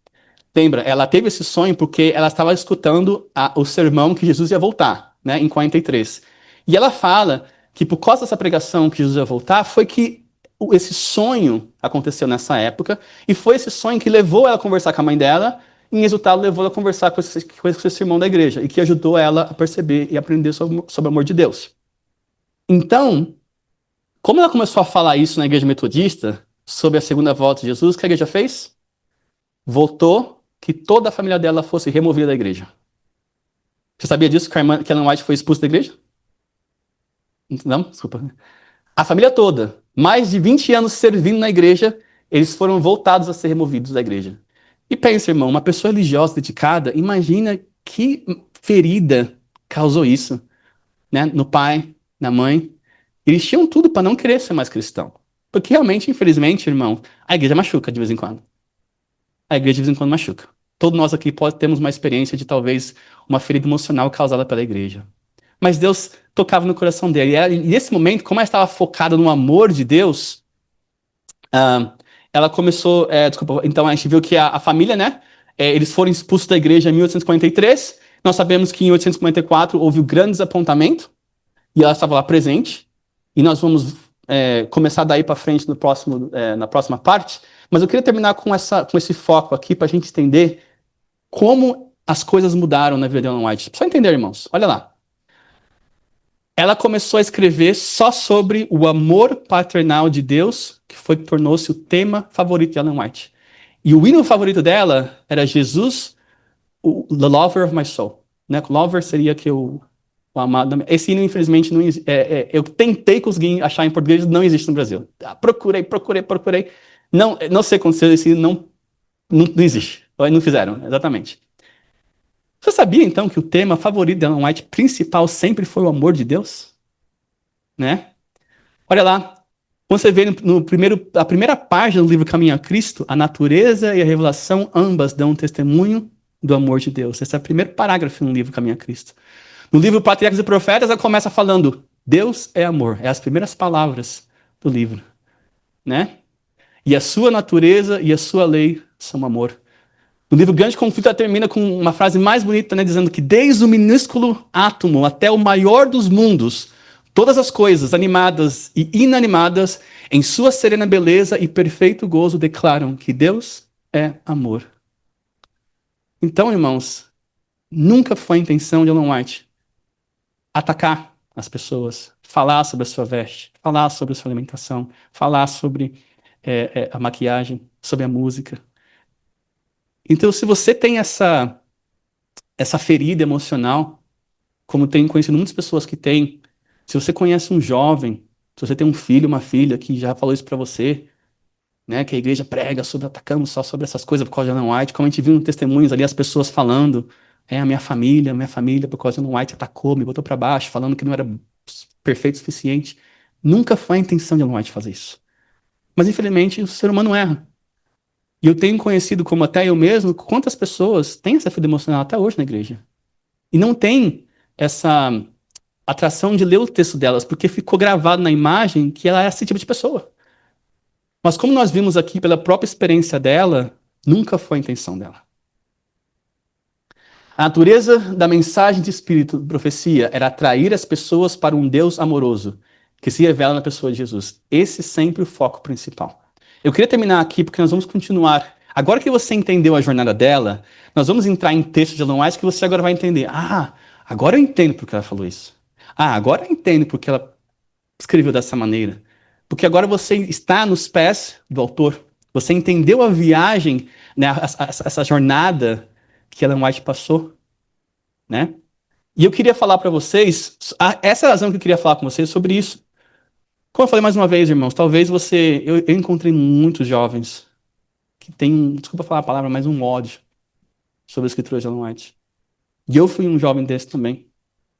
Speaker 1: lembra, ela teve esse sonho porque ela estava escutando o sermão que Jesus ia voltar, né, em 43. E ela fala que por causa dessa pregação que Jesus ia voltar, foi que esse sonho aconteceu nessa época, e foi esse sonho que levou ela a conversar com a mãe dela, e em resultado levou ela a conversar com esse irmão da igreja, e que ajudou ela a perceber e aprender sobre o amor de Deus. Então, como ela começou a falar isso na igreja metodista, sobre a segunda volta de Jesus, o que a igreja fez? Votou que toda a família dela fosse removida da igreja. Você sabia disso, que Ellen White foi expulsa da igreja? Não? Desculpa. A família toda, mais de 20 anos servindo na igreja, eles foram voltados a ser removidos da igreja. E pensa, irmão, uma pessoa religiosa dedicada, imagina que ferida causou isso, né? No pai, na mãe. Eles tinham tudo para não querer ser mais cristão. Porque realmente, infelizmente, irmão, a igreja machuca de vez em quando. A igreja de vez em quando machuca. Todos nós aqui temos uma experiência de talvez uma ferida emocional causada pela igreja. Mas Deus tocava no coração dele. E nesse momento, como ela estava focada no amor de Deus, ah, ela começou. Desculpa, então a gente viu que a família, né? Eles foram expulsos da igreja em 1843. Nós sabemos que em 1854 houve o grande desapontamento e ela estava lá presente. E nós vamos começar daí para frente na próxima parte. Mas eu queria terminar com esse foco aqui para a gente entender como as coisas mudaram na vida de Ellen White. Só entender, irmãos. Olha lá. Ela começou a escrever só sobre o amor paternal de Deus, que tornou-se o tema favorito de Ellen White. E o hino favorito dela era Jesus, the lover of my soul. Né? Lover seria que o amado. Esse hino, infelizmente, não, eu tentei conseguir achar em português, não existe no Brasil. Procurei. Não sei como esse hino não existe. Não fizeram, exatamente. Você sabia, então, que o tema favorito de Ellen White principal sempre foi o amor de Deus? Né? Olha lá, quando você vê a primeira página do livro Caminho a Cristo, a natureza e a revelação ambas dão um testemunho do amor de Deus. Esse é o primeiro parágrafo no livro Caminho a Cristo. No livro Patriarcas e Profetas, ela começa falando, Deus é amor. É as primeiras palavras do livro, né? E a sua natureza e a sua lei são amor. No livro Grande Conflito, ela termina com uma frase mais bonita, né, dizendo que desde o minúsculo átomo até o maior dos mundos, todas as coisas, animadas e inanimadas, em sua serena beleza e perfeito gozo, declaram que Deus é amor. Então, irmãos, nunca foi a intenção de Ellen White atacar as pessoas, falar sobre a sua veste, falar sobre a sua alimentação, falar sobre a maquiagem, sobre a música. Então, se você tem essa ferida emocional, como tenho conhecido muitas pessoas que têm, se você conhece um jovem, se você tem um filho, uma filha que já falou isso pra você, né, que a igreja prega sobre, atacamos só sobre essas coisas por causa de Ellen White, como a gente viu nos testemunhos ali, as pessoas falando, a minha família, por causa de Ellen White, atacou, me botou pra baixo, falando que não era perfeito o suficiente. Nunca foi a intenção de Ellen White fazer isso. Mas, infelizmente, o ser humano erra. E eu tenho conhecido, como até eu mesmo, quantas pessoas têm essa ferida emocional até hoje na igreja. E não tem essa atração de ler o texto delas, porque ficou gravado na imagem que ela é esse tipo de pessoa. Mas como nós vimos aqui pela própria experiência dela, nunca foi a intenção dela. A natureza da mensagem de espírito de profecia era atrair as pessoas para um Deus amoroso, que se revela na pessoa de Jesus. Esse é sempre o foco principal. Eu queria terminar aqui porque nós vamos continuar. Agora que você entendeu a jornada dela, nós vamos entrar em textos de Ellen White que você agora vai entender. Ah, agora eu entendo por que ela falou isso. Ah, agora eu entendo por que ela escreveu dessa maneira. Porque agora você está nos pés do autor. Você entendeu a viagem, né, essa jornada que Ellen White passou, né? E eu queria falar para vocês, essa é a razão que eu queria falar com vocês sobre isso. Como eu falei mais uma vez, irmãos, talvez eu encontrei muitos jovens que têm, desculpa falar a palavra, mas um ódio sobre a escritura de Ellen White. E eu fui um jovem desse também,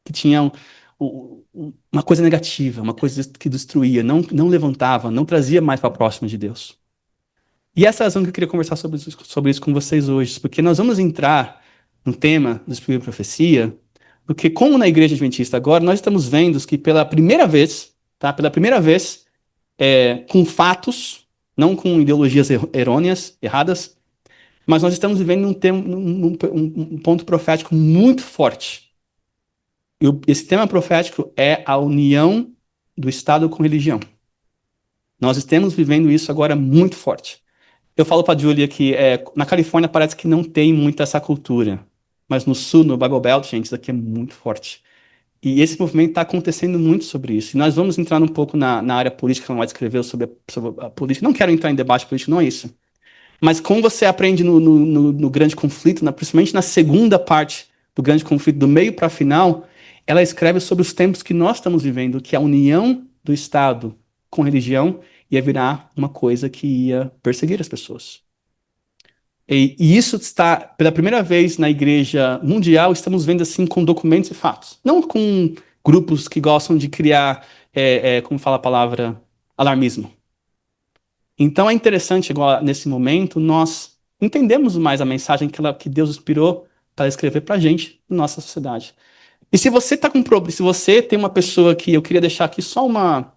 Speaker 1: que tinha uma coisa negativa, uma coisa que destruía, não levantava, não trazia mais para próximo de Deus. E essa é a razão que eu queria conversar sobre isso com vocês hoje, porque nós vamos entrar no tema do Espírito e Profecia Porque como na igreja adventista agora, nós estamos vendo que pela primeira vez, tá? Pela primeira vez, com fatos, não com ideologias errôneas, erradas, mas nós estamos vivendo um ponto profético muito forte. E esse tema profético é a união do Estado com religião. Nós estamos vivendo isso agora muito forte. Eu falo para a Julia que na Califórnia parece que não tem muito essa cultura, mas no sul, no Bible Belt, gente, isso aqui é muito forte. E esse movimento está acontecendo muito sobre isso. E nós vamos entrar um pouco na área política, ela vai escrever sobre a política. Não quero entrar em debate político, não é isso. Mas como você aprende no grande conflito, principalmente na segunda parte do grande conflito, do meio para a final, ela escreve sobre os tempos que nós estamos vivendo, que a união do Estado com religião ia virar uma coisa que ia perseguir as pessoas. E isso está, pela primeira vez na igreja mundial, estamos vendo assim com documentos e fatos. Não com grupos que gostam de criar, como fala a palavra, alarmismo. Então é interessante, igual nesse momento, nós entendemos mais a mensagem que Deus inspirou para escrever para a gente, na nossa sociedade. E se você tá com problema, se você tem uma pessoa que eu queria deixar aqui só uma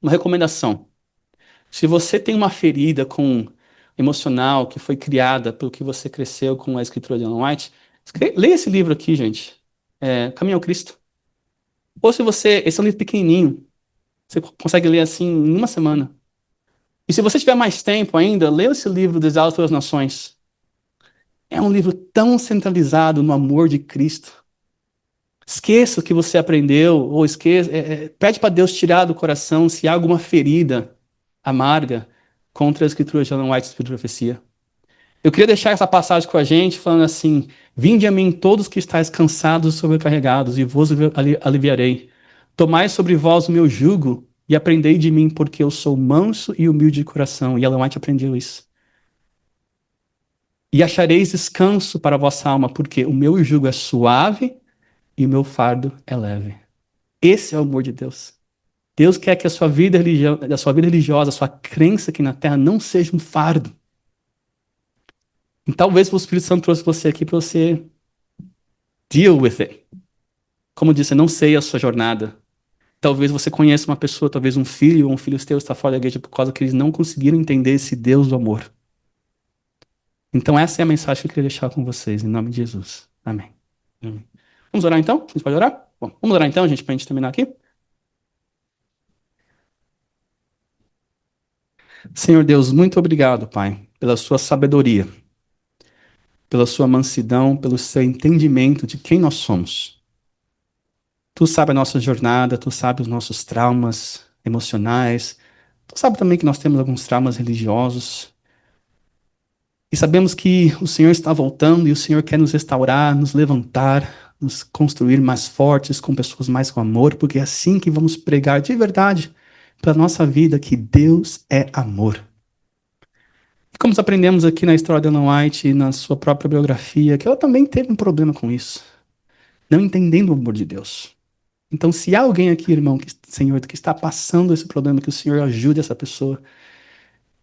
Speaker 1: recomendação. Se você tem uma ferida emocional que foi criada pelo que você cresceu com a escritura de Ellen White, leia esse livro aqui, gente. Caminho ao Cristo. Ou se você, esse é um livro pequenininho, você consegue ler assim em uma semana. E se você tiver mais tempo ainda, leia esse livro, Desastre das Nações. É um livro tão centralizado no amor de Cristo. Esqueça o que você aprendeu, ou esqueça, pede para Deus tirar do coração se há alguma ferida amarga contra a escritura de Ellen White, Espírito de Profecia. Eu queria deixar essa passagem com a gente, falando assim: Vinde a mim todos que estáis cansados e sobrecarregados, e vos aliviarei. Tomai sobre vós o meu jugo e aprendei de mim, porque eu sou manso e humilde de coração. E Ellen White aprendeu isso. E achareis descanso para a vossa alma, porque o meu jugo é suave e o meu fardo é leve. Esse é o amor de Deus. Deus quer que a sua vida religiosa, a sua crença aqui na terra não seja um fardo. E talvez o Espírito Santo trouxe você aqui para você deal with it. Como eu disse, eu não sei a sua jornada. Talvez você conheça uma pessoa, talvez um filho ou um filho seu está fora da igreja por causa que eles não conseguiram entender esse Deus do amor. Então essa é a mensagem que eu queria deixar com vocês, em nome de Jesus. Amém. Amém. Vamos orar então? A gente pode orar? Bom, vamos orar então, gente, para a gente terminar aqui? Senhor Deus, muito obrigado, Pai, pela sua sabedoria, pela sua mansidão, pelo seu entendimento de quem nós somos. Tu sabe a nossa jornada, tu sabe os nossos traumas emocionais, tu sabe também que nós temos alguns traumas religiosos. E sabemos que o Senhor está voltando e o Senhor quer nos restaurar, nos levantar, nos construir mais fortes, com pessoas mais com amor, porque é assim que vamos pregar de verdade para a nossa vida que Deus é amor. E como aprendemos aqui na história de Ellen White e na sua própria biografia, que ela também teve um problema com isso, não entendendo o amor de Deus. Então, se há alguém aqui, irmão, Senhor, que está passando esse problema, que o Senhor ajude essa pessoa,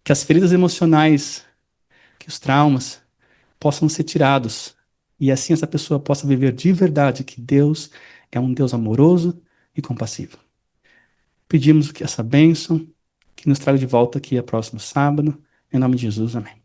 Speaker 1: que as feridas emocionais, que os traumas possam ser tirados e assim essa pessoa possa viver de verdade que Deus é um Deus amoroso e compassivo. Pedimos que essa bênção que nos traga de volta aqui a próximo sábado, em nome de Jesus, amém.